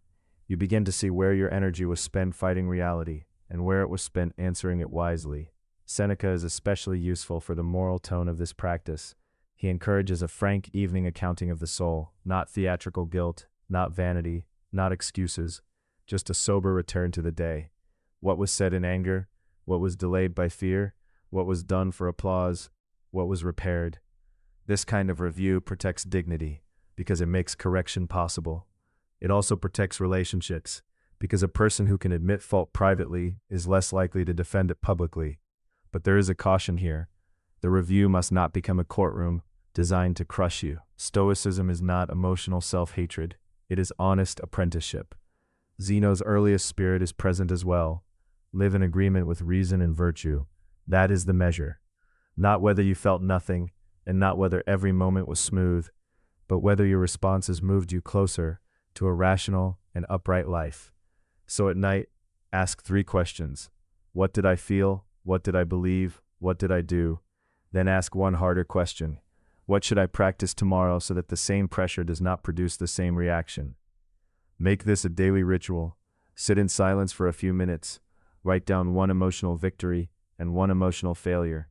You begin to see where your energy was spent fighting reality, and where it was spent answering it wisely. Seneca is especially useful for the moral tone of this practice. He encourages a frank evening accounting of the soul, not theatrical guilt, not vanity, not excuses, just a sober return to the day. What was said in anger? What was delayed by fear? What was done for applause? What was repaired? This kind of review protects dignity, because it makes correction possible. It also protects relationships, because a person who can admit fault privately is less likely to defend it publicly. But there is a caution here. The review must not become a courtroom designed to crush you. Stoicism is not emotional self-hatred. It is honest apprenticeship. Zeno's earliest spirit is present as well. Live in agreement with reason and virtue. That is the measure. Not whether you felt nothing, and not whether every moment was smooth, but whether your responses moved you closer to a rational and upright life. So at night, ask 3 questions. What did I feel? What did I believe? What did I do? Then ask one harder question. What should I practice tomorrow so that the same pressure does not produce the same reaction? Make this a daily ritual. Sit in silence for a few minutes. Write down one emotional victory and one emotional failure.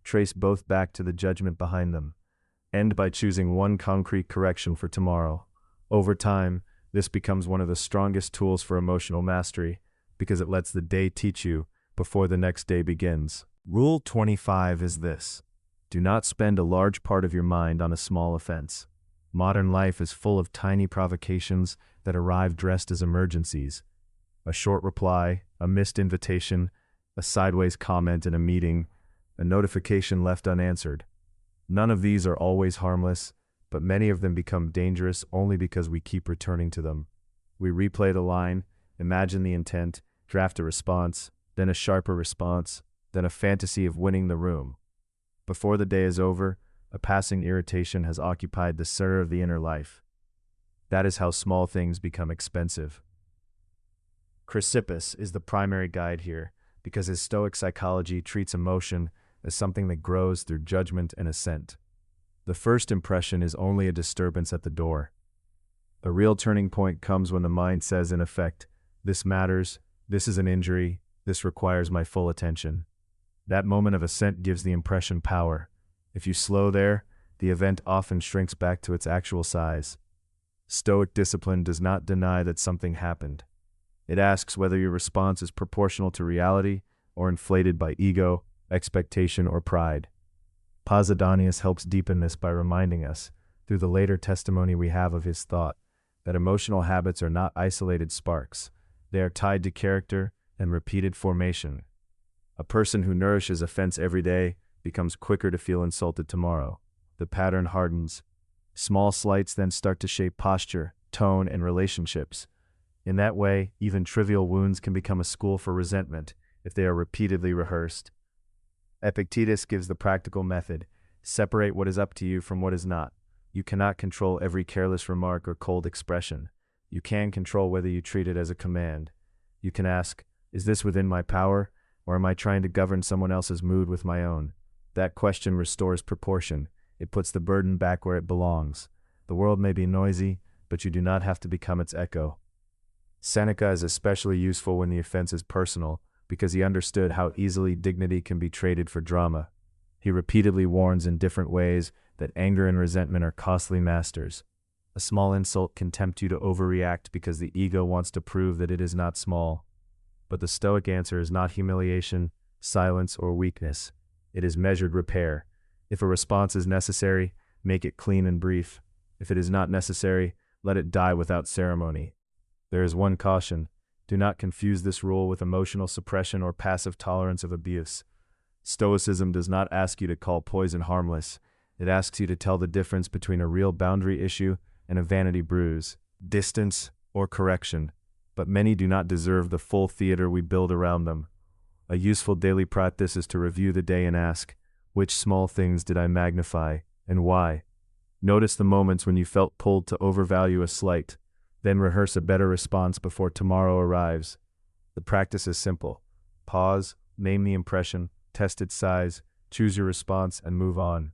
Trace both back to the judgment behind them. End by choosing one concrete correction for tomorrow. Over time, this becomes one of the strongest tools for emotional mastery because it lets the day teach you before the next day begins. Rule 25 is this: do not spend a large part of your mind on a small offense. Modern life is full of tiny provocations that arrive dressed as emergencies. A short reply, a missed invitation, a sideways comment in a meeting, a notification left unanswered. None of these are always harmless, but many of them become dangerous only because we keep returning to them. We replay the line, imagine the intent, draft a response, then a sharper response, then a fantasy of winning the room. Before the day is over, a passing irritation has occupied the center of the inner life. That is how small things become expensive. Chrysippus is the primary guide here because his Stoic psychology treats emotion as something that grows through judgment and assent. The first impression is only a disturbance at the door. The real turning point comes when the mind says, in effect, "This matters, this is an injury, this requires my full attention." That moment of assent gives the impression power. If you slow there, the event often shrinks back to its actual size. Stoic discipline does not deny that something happened. It asks whether your response is proportional to reality or inflated by ego, expectation, or pride. Posidonius helps deepen this by reminding us, through the later testimony we have of his thought, that emotional habits are not isolated sparks. They are tied to character and repeated formation. A person who nourishes offense every day becomes quicker to feel insulted tomorrow. The pattern hardens. Small slights then start to shape posture, tone, and relationships. In that way, even trivial wounds can become a school for resentment if they are repeatedly rehearsed. Epictetus gives the practical method: separate what is up to you from what is not. You cannot control every careless remark or cold expression. You can control whether you treat it as a command. You can ask, is this within my power, or am I trying to govern someone else's mood with my own? That question restores proportion. It puts the burden back where it belongs. The world may be noisy, but you do not have to become its echo. Seneca is especially useful when the offense is personal, because he understood how easily dignity can be traded for drama. He repeatedly warns in different ways that anger and resentment are costly masters. A small insult can tempt you to overreact because the ego wants to prove that it is not small. But the Stoic answer is not humiliation, silence, or weakness. It is measured repair. If a response is necessary, make it clean and brief. If it is not necessary, let it die without ceremony. There is one caution. Do not confuse this rule with emotional suppression or passive tolerance of abuse. Stoicism does not ask you to call poison harmless. It asks you to tell the difference between a real boundary issue and a vanity bruise, distance, or correction. But many do not deserve the full theater we build around them. A useful daily practice is to review the day and ask, which small things did I magnify, and why? Notice the moments when you felt pulled to overvalue a slight, then rehearse a better response before tomorrow arrives. The practice is simple. Pause, name the impression, test its size, choose your response, and move on.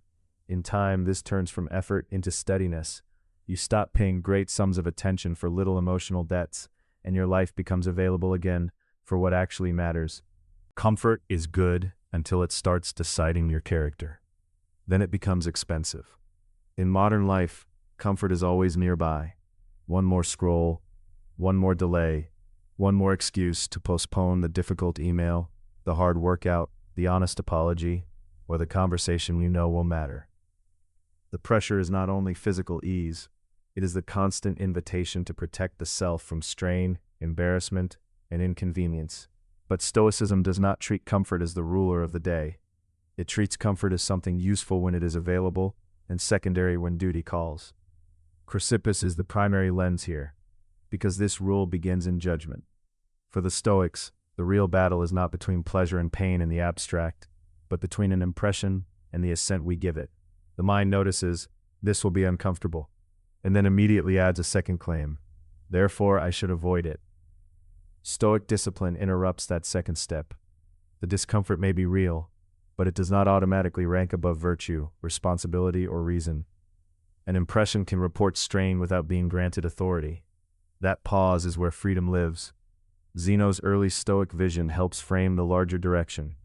In time, this turns from effort into steadiness. You stop paying great sums of attention for little emotional debts, and your life becomes available again for what actually matters. Comfort is good until it starts deciding your character. Then it becomes expensive. In modern life, comfort is always nearby. One more scroll, one more delay, one more excuse to postpone the difficult email, the hard workout, the honest apology, or the conversation you know will matter. The pressure is not only physical ease, it is the constant invitation to protect the self from strain, embarrassment, and inconvenience. But Stoicism does not treat comfort as the ruler of the day. It treats comfort as something useful when it is available and secondary when duty calls. Chrysippus is the primary lens here, because this rule begins in judgment. For the Stoics, the real battle is not between pleasure and pain in the abstract, but between an impression and the assent we give it. The mind notices, this will be uncomfortable, and then immediately adds a second claim. Therefore, I should avoid it. Stoic discipline interrupts that second step. The discomfort may be real, but it does not automatically rank above virtue, responsibility, or reason. An impression can report strain without being granted authority. That pause is where freedom lives. Zeno's early Stoic vision helps frame the larger direction.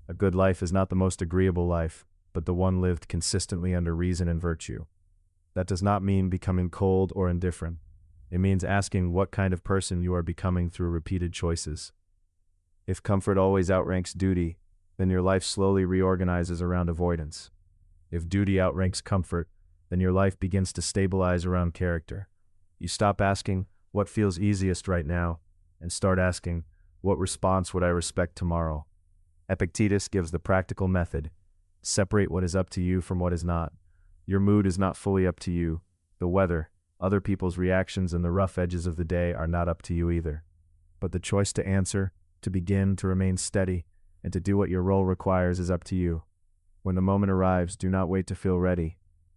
A good life is not the most agreeable life, but the one lived consistently under reason and virtue. That does not mean becoming cold or indifferent. It means asking what kind of person you are becoming through repeated choices. If comfort always outranks duty, then your life slowly reorganizes around avoidance. If duty outranks comfort, then your life begins to stabilize around character. You stop asking, what feels easiest right now, and start asking, what response would I respect tomorrow? Epictetus gives the practical method. Separate what is up to you from what is not. Your mood is not fully up to you. The weather, other people's reactions, and the rough edges of the day are not up to you either. But the choice to answer, to begin, to remain steady, and to do what your role requires is up to you. When the moment arrives, do not wait to feel ready.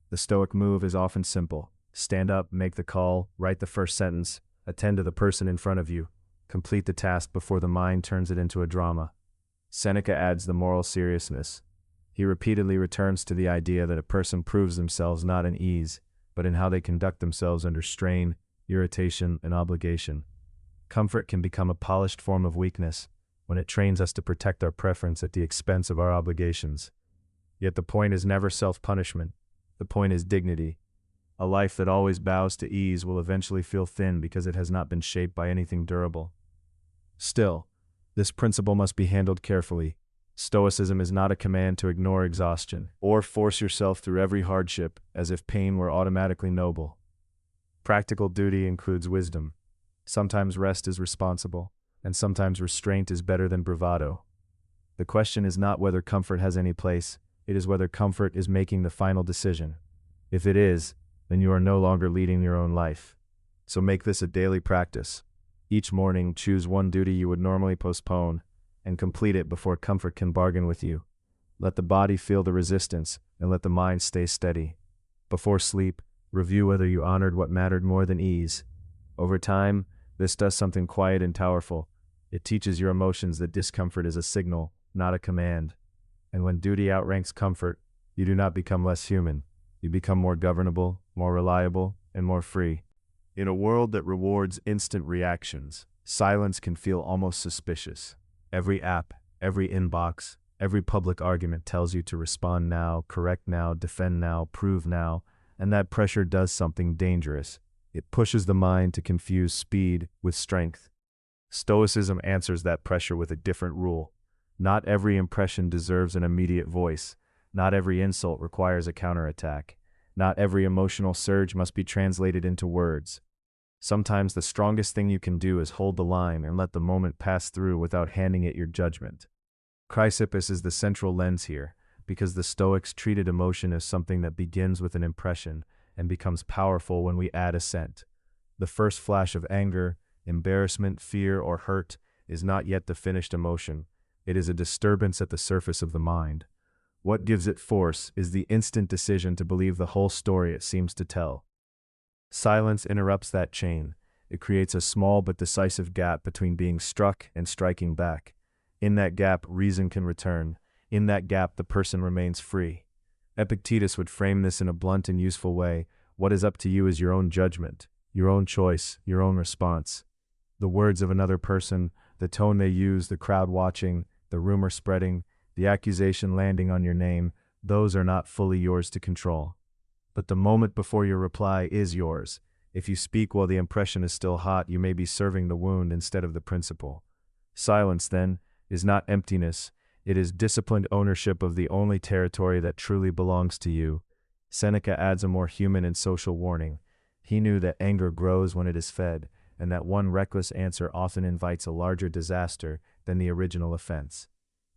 The Stoic move is often simple. Stand up, make the call, write the first sentence, attend to the person in front of you. Complete the task before the mind turns it into a drama. Seneca adds the moral seriousness. He repeatedly returns to the idea that a person proves themselves not in ease, but in how they conduct themselves under strain, irritation, and obligation. Comfort can become a polished form of weakness when it trains us to protect our preference at the expense of our obligations. Yet the point is never self-punishment. The point is dignity. A life that always bows to ease will eventually feel thin because it has not been shaped by anything durable. Still, this principle must be handled carefully. Stoicism is not a command to ignore exhaustion or force yourself through every hardship as if pain were automatically noble. Practical duty includes wisdom. Sometimes rest is responsible, and sometimes restraint is better than bravado. The question is not whether comfort has any place, it is whether comfort is making the final decision. If it is, then you are no longer leading your own life. So make this a daily practice. Each morning, choose one duty you would normally postpone and complete it before comfort can bargain with you. Let the body feel the resistance and let the mind stay steady. Before sleep, review whether you honored what mattered more than ease. Over time, this does something quiet and powerful. It teaches your emotions that discomfort is a signal, not a command. And when duty outranks comfort, you do not become less human. You become more governable, more reliable, and more free. In a world that rewards instant reactions, silence can feel almost suspicious. Every app, every inbox, Every public argument tells you to respond now, correct now, defend now, prove now, and that pressure does something dangerous. It pushes the mind to confuse speed with strength. Stoicism answers that pressure with a different rule. Not every impression deserves an immediate voice. Not every insult requires a counterattack. Not every emotional surge must be translated into words. Sometimes the strongest thing you can do is hold the line and let the moment pass through without handing it your judgment. Chrysippus is the central lens here, because the Stoics treated emotion as something that begins with an impression and becomes powerful when we add assent. The first flash of anger, embarrassment, fear, or hurt is not yet the finished emotion. It is a disturbance at the surface of the mind. What gives it force is the instant decision to believe the whole story it seems to tell. Silence interrupts that chain. It creates a small but decisive gap between being struck and striking back. In that gap, reason can return. In that gap, the person remains free. Epictetus would frame this in a blunt and useful way. What is up to you is your own judgment, your own choice, your own response. The words of another person, the tone they use, the crowd watching, the rumor spreading, the accusation landing on your name, those are not fully yours to control. But the moment before your reply is yours. If you speak while the impression is still hot, you may be serving the wound instead of the principle. Silence, then, is not emptiness. It is disciplined ownership of the only territory that truly belongs to you. Seneca adds a more human and social warning. He knew that anger grows when it is fed, and that one reckless answer often invites a larger disaster than the original offense.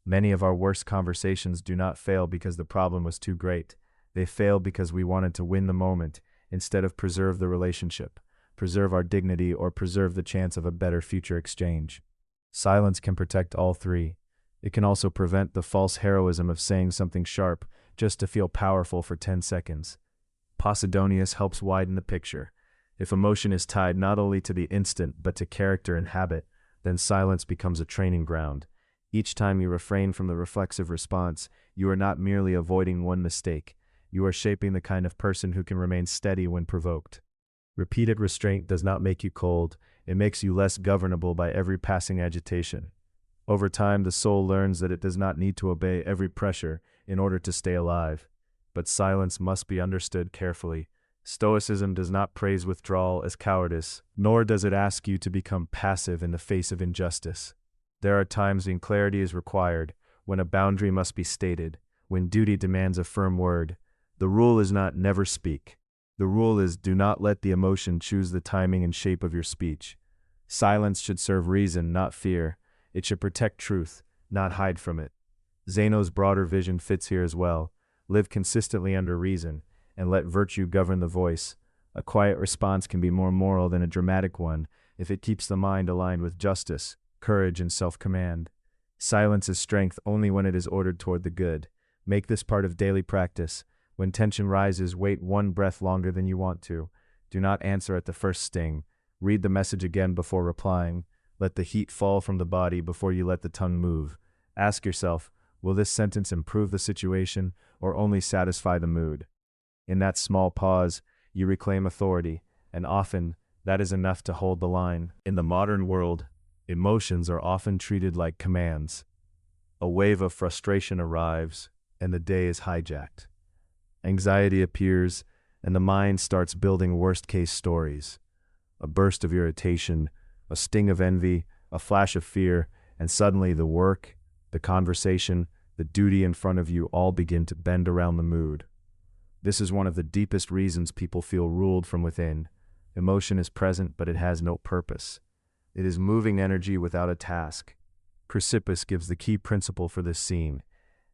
Many of our worst conversations do not fail because the problem was too great. They fail because we wanted to win the moment instead of preserve the relationship, preserve our dignity, or preserve the chance of a better future exchange. Silence can protect all three. It can also prevent the false heroism of saying something sharp just to feel powerful for 10 seconds. Posidonius helps widen the picture. If emotion is tied not only to the instant but to character and habit, then silence becomes a training ground. Each time you refrain from the reflexive response, you are not merely avoiding one mistake. You are shaping the kind of person who can remain steady when provoked. Repeated restraint does not make you cold. It makes you less governable by every passing agitation. Over time, the soul learns that it does not need to obey every pressure in order to stay alive. But silence must be understood carefully. Stoicism does not praise withdrawal as cowardice, nor does it ask you to become passive in the face of injustice. There are times when clarity is required, when a boundary must be stated, when duty demands a firm word. The rule is not never speak. The rule is do not let the emotion choose the timing and shape of your speech. Silence should serve reason, not fear. It should protect truth, not hide from it. Zeno's broader vision fits here as well. Live consistently under reason, and let virtue govern the voice. A quiet response can be more moral than a dramatic one if it keeps the mind aligned with justice, courage, and self-command. Silence is strength only when it is ordered toward the good. Make this part of daily practice. When tension rises, wait one breath longer than you want to. Do not answer at the first sting. Read the message again before replying. Let the heat fall from the body before you let the tongue move. Ask yourself, will this sentence improve the situation or only satisfy the mood? In that small pause, you reclaim authority, and often that is enough to hold the line. In the modern world, emotions are often treated like commands. A wave of frustration arrives, and the day is hijacked. Anxiety appears, and the mind starts building worst-case stories. A burst of irritation, a sting of envy, a flash of fear, and suddenly the work, the conversation, the duty in front of you all begin to bend around the mood. This is one of the deepest reasons people feel ruled from within. Emotion is present, but it has no purpose. It is moving energy without a task. Chrysippus gives the key principle for this scene.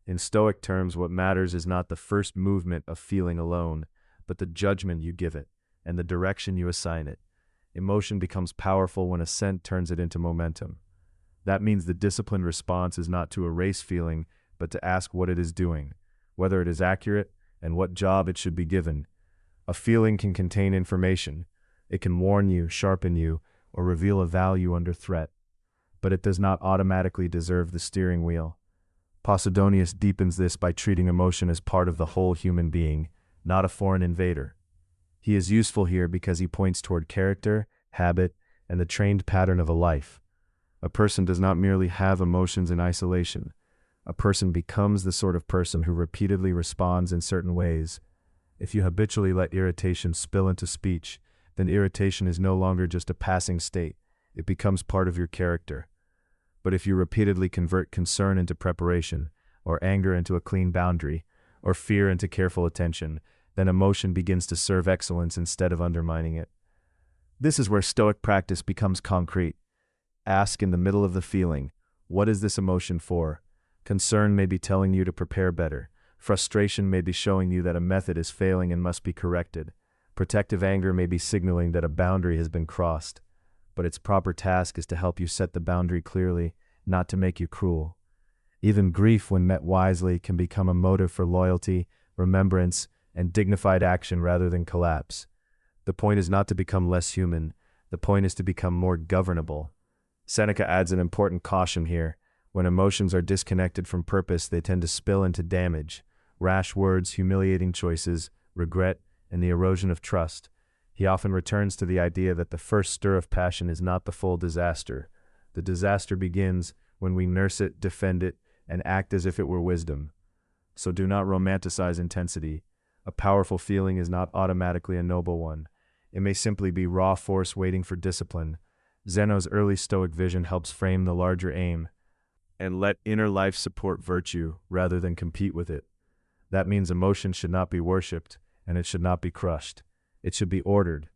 In Stoic terms, what matters is not the first movement of feeling alone, but the judgment you give it, and the direction you assign it. Emotion becomes powerful when assent turns it into momentum. That means the disciplined response is not to erase feeling, but to ask what it is doing, whether it is accurate, and what job it should be given. A feeling can contain information. It can warn you, sharpen you, or reveal a value under threat. But it does not automatically deserve the steering wheel. Posidonius deepens this by treating emotion as part of the whole human being, not a foreign invader. He is useful here because he points toward character, habit, and the trained pattern of a life. A person does not merely have emotions in isolation. A person becomes the sort of person who repeatedly responds in certain ways. If you habitually let irritation spill into speech, then irritation is no longer just a passing state. It becomes part of your character. But if you repeatedly convert concern into preparation, or anger into a clean boundary, or fear into careful attention, then emotion begins to serve excellence instead of undermining it. This is where Stoic practice becomes concrete. Ask in the middle of the feeling, what is this emotion for? Concern may be telling you to prepare better. Frustration may be showing you that a method is failing and must be corrected. Protective anger may be signaling that a boundary has been crossed. But its proper task is to help you set the boundary clearly, not to make you cruel. Even grief, when met wisely, can become a motive for loyalty, remembrance, and dignified action rather than collapse. The point is not to become less human. The point is to become more governable. Seneca adds an important caution here. When emotions are disconnected from purpose, they tend to spill into damage. Rash words, humiliating choices, regret, and the erosion of trust. He often returns to the idea that the first stir of passion is not the full disaster. The disaster begins when we nurse it, defend it, and act as if it were wisdom. So do not romanticize intensity. A powerful feeling is not automatically a noble one. It may simply be raw force waiting for discipline. Zeno's early Stoic vision helps frame the larger aim. And let inner life support virtue rather than compete with it. That means emotion should not be worshipped, and it should not be crushed. It should be ordered.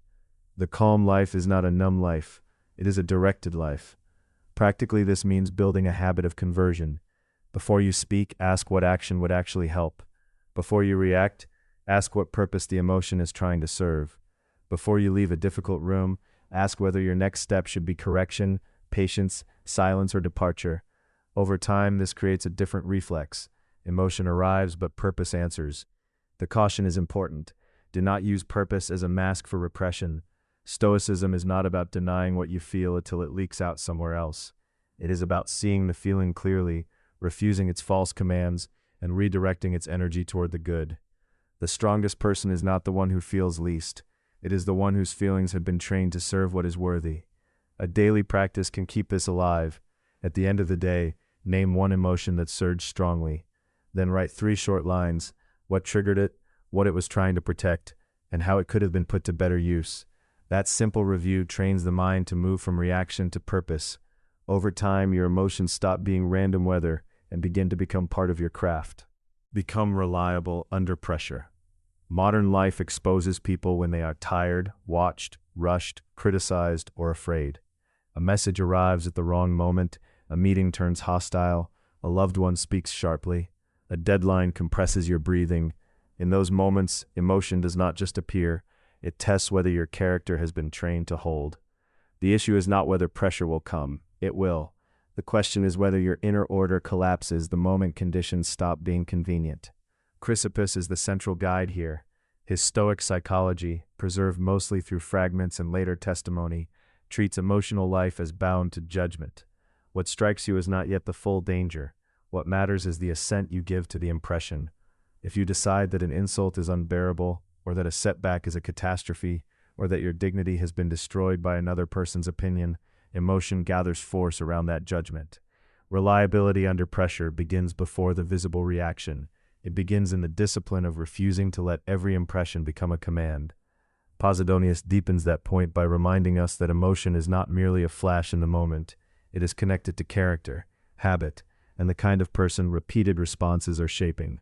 The calm life is not a numb life. It is a directed life. Practically, this means building a habit of conversion. Before you speak, ask what action would actually help. Before you react, ask what purpose the emotion is trying to serve. Before you leave a difficult room, ask whether your next step should be correction, patience, silence, or departure. Over time, this creates a different reflex. Emotion arrives, but purpose answers. The caution is important. Do not use purpose as a mask for repression. Stoicism is not about denying what you feel until it leaks out somewhere else. It is about seeing the feeling clearly, refusing its false commands, and redirecting its energy toward the good. The strongest person is not the one who feels least. It is the one whose feelings have been trained to serve what is worthy. A daily practice can keep this alive. At the end of the day, name one emotion that surged strongly. Then write 3 short lines: what triggered it, what it was trying to protect, and how it could have been put to better use. That simple review trains the mind to move from reaction to purpose. Over time, your emotions stop being random weather and begin to become part of your craft. Become reliable under pressure. Modern life exposes people when they are tired, watched, rushed, criticized, or afraid. A message arrives at the wrong moment, a meeting turns hostile, a loved one speaks sharply, a deadline compresses your breathing. In those moments, emotion does not just appear, it tests whether your character has been trained to hold. The issue is not whether pressure will come, it will. The question is whether your inner order collapses the moment conditions stop being convenient. Chrysippus is the central guide here. His Stoic psychology, preserved mostly through fragments and later testimony, treats emotional life as bound to judgment. What strikes you is not yet the full danger. What matters is the assent you give to the impression. If you decide that an insult is unbearable, or that a setback is a catastrophe, or that your dignity has been destroyed by another person's opinion, emotion gathers force around that judgment. Reliability under pressure begins before the visible reaction. It begins in the discipline of refusing to let every impression become a command. Posidonius deepens that point by reminding us that emotion is not merely a flash in the moment. It is connected to character, habit, and the kind of person repeated responses are shaping.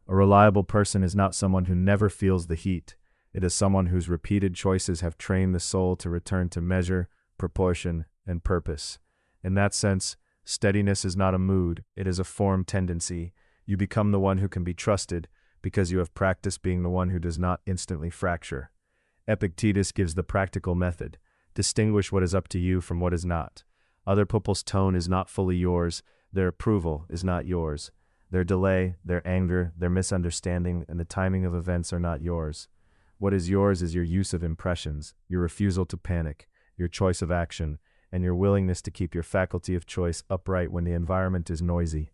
A reliable person is not someone who never feels the heat. It is someone whose repeated choices have trained the soul to return to measure, proportion, and purpose. In that sense, steadiness is not a mood, it is a formed tendency. You become the one who can be trusted because you have practiced being the one who does not instantly fracture. Epictetus gives the practical method. Distinguish what is up to you from what is not. Other people's tone is not fully yours. Their approval is not yours. Their delay, their anger, their misunderstanding, and the timing of events are not yours. What is yours is your use of impressions, your refusal to panic, your choice of action, and your willingness to keep your faculty of choice upright when the environment is noisy.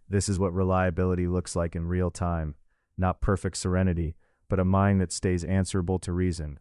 This is what reliability looks like in real time. Not perfect serenity, but a mind that stays answerable to reason.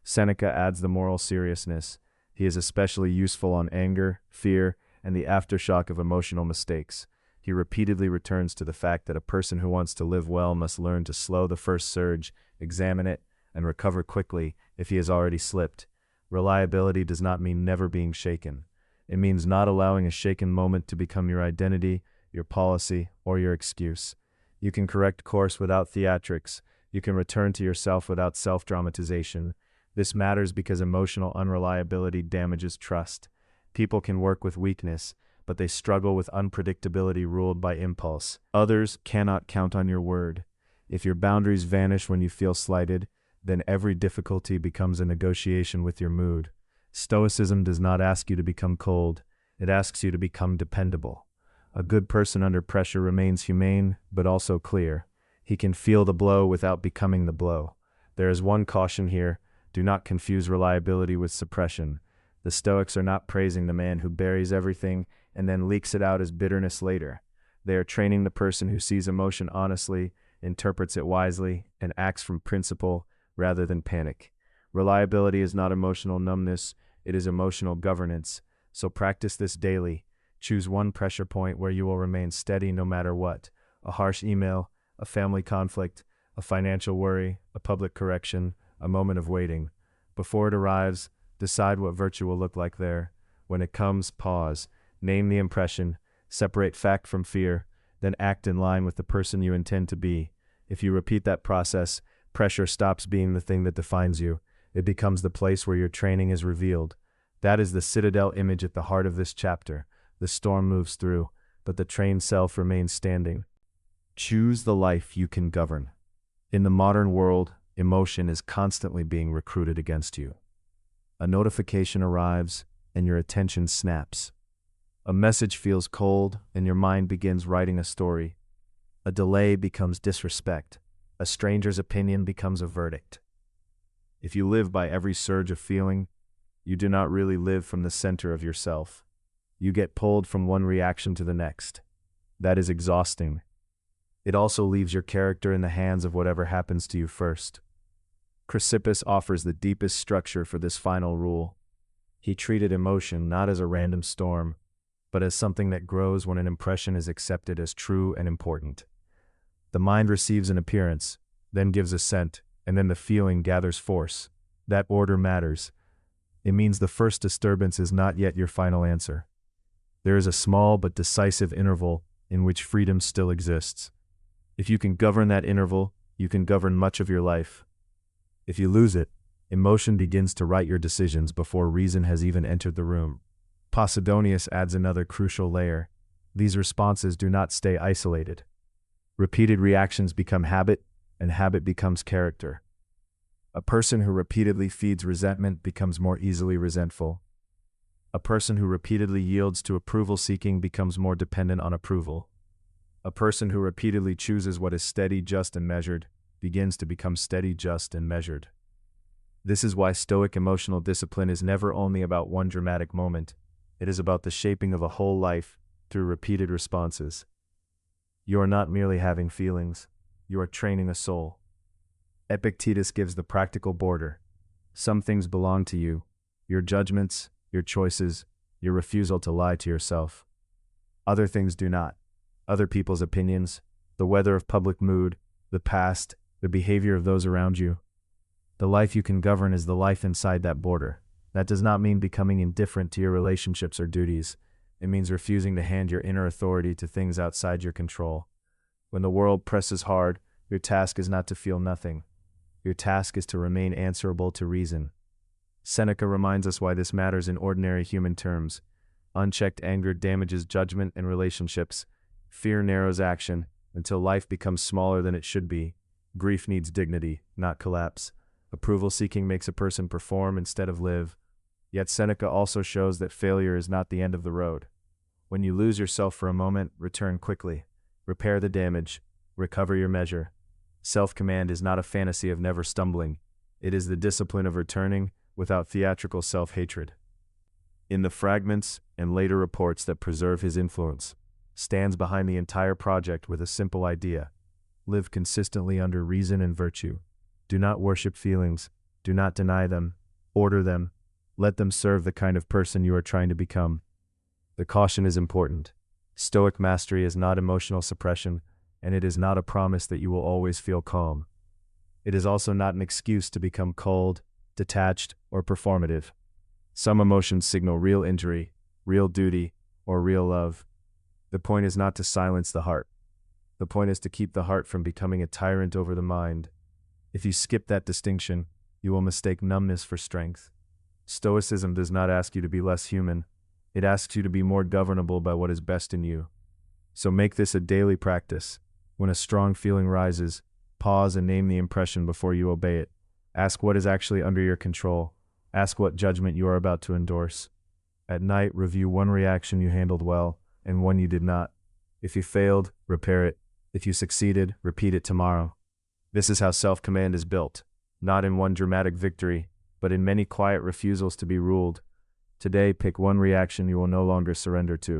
Seneca adds the moral seriousness. He is especially useful on anger, fear, and the aftershock of emotional mistakes. he repeatedly returns to the fact that a person who wants to live well must learn to slow the first surge, examine it, and recover quickly if he has already slipped. Reliability does not mean never being shaken. It means not allowing a shaken moment to become your identity, your policy, or your excuse. You can correct course without theatrics. You can return to yourself without self-dramatization. This matters because emotional unreliability damages trust. People can work with weakness, but they struggle with unpredictability ruled by impulse. Others cannot count on your word. If your boundaries vanish when you feel slighted, then every difficulty becomes a negotiation with your mood. Stoicism does not ask you to become cold. It asks you to become dependable. A good person under pressure remains humane, but also clear. He can feel the blow without becoming the blow. There is one caution here: do not confuse reliability with suppression. The Stoics are not praising the man who buries everything and then leaks it out as bitterness later. They are training the person who sees emotion honestly, interprets it wisely, and acts from principle rather than panic. Reliability is not emotional numbness, it is emotional governance. So practice this daily. Choose one pressure point where you will remain steady no matter what. A harsh email, a family conflict, a financial worry, a public correction, a moment of waiting. Before it arrives, decide what virtue will look like there. When it comes, pause. Name the impression. Separate fact from fear. Then act in line with the person you intend to be. If you repeat that process, pressure stops being the thing that defines you. It becomes the place where your training is revealed. That is the Citadel image at the heart of this chapter. The storm moves through, but the trained self remains standing. Choose the life you can govern. In the modern world, emotion is constantly being recruited against you. A notification arrives, and your attention snaps. A message feels cold, and your mind begins writing a story. A delay becomes disrespect. A stranger's opinion becomes a verdict. If you live by every surge of feeling, you do not really live from the center of yourself. You get pulled from one reaction to the next. That is exhausting. It also leaves your character in the hands of whatever happens to you first. Chrysippus offers the deepest structure for this final rule. He treated emotion not as a random storm, but as something that grows when an impression is accepted as true and important. The mind receives an appearance, then gives assent, and then the feeling gathers force. That order matters. It means the first disturbance is not yet your final answer. There is a small but decisive interval in which freedom still exists. If you can govern that interval, you can govern much of your life. If you lose it, emotion begins to write your decisions before reason has even entered the room. Posidonius adds another crucial layer. These responses do not stay isolated. Repeated reactions become habit, and habit becomes character. A person who repeatedly feeds resentment becomes more easily resentful. A person who repeatedly yields to approval-seeking becomes more dependent on approval. A person who repeatedly chooses what is steady, just, and measured begins to become steady, just, and measured. This is why Stoic emotional discipline is never only about one dramatic moment. It is about the shaping of a whole life through repeated responses. You are not merely having feelings, you are training a soul. Epictetus gives the practical border. Some things belong to you, your judgments, your choices, your refusal to lie to yourself. Other things do not. Other people's opinions, the weather of public mood, the past, the behavior of those around you. The life you can govern is the life inside that border. That does not mean becoming indifferent to your relationships or duties. It means refusing to hand your inner authority to things outside your control. When the world presses hard, your task is not to feel nothing. Your task is to remain answerable to reason. Seneca reminds us why this matters in ordinary human terms. Unchecked anger damages judgment and relationships. Fear narrows action until life becomes smaller than it should be. Grief needs dignity, not collapse. Approval-seeking makes a person perform instead of live. Yet Seneca also shows that failure is not the end of the road. When you lose yourself for a moment, return quickly. Repair the damage. Recover your measure. Self-command is not a fantasy of never stumbling. It is the discipline of returning without theatrical self-hatred. In the fragments and later reports that preserve his influence, stands behind the entire project with a simple idea. Live consistently under reason and virtue. Do not worship feelings. Do not deny them. Order them. Let them serve the kind of person you are trying to become. The caution is important. Stoic mastery is not emotional suppression, and it is not a promise that you will always feel calm. It is also not an excuse to become cold, detached, or performative. Some emotions signal real injury, real duty, or real love. The point is not to silence the heart. The point is to keep the heart from becoming a tyrant over the mind. If you skip that distinction, you will mistake numbness for strength. Stoicism does not ask you to be less human. It asks you to be more governable by what is best in you. So make this a daily practice. When a strong feeling rises, pause and name the impression before you obey it. Ask what is actually under your control. Ask what judgment you are about to endorse. At night, review one reaction you handled well and one you did not. If you failed, repair it. If you succeeded, repeat it tomorrow. This is how self-command is built, not in one dramatic victory, but in many quiet refusals to be ruled. Today, pick one reaction you will no longer surrender to.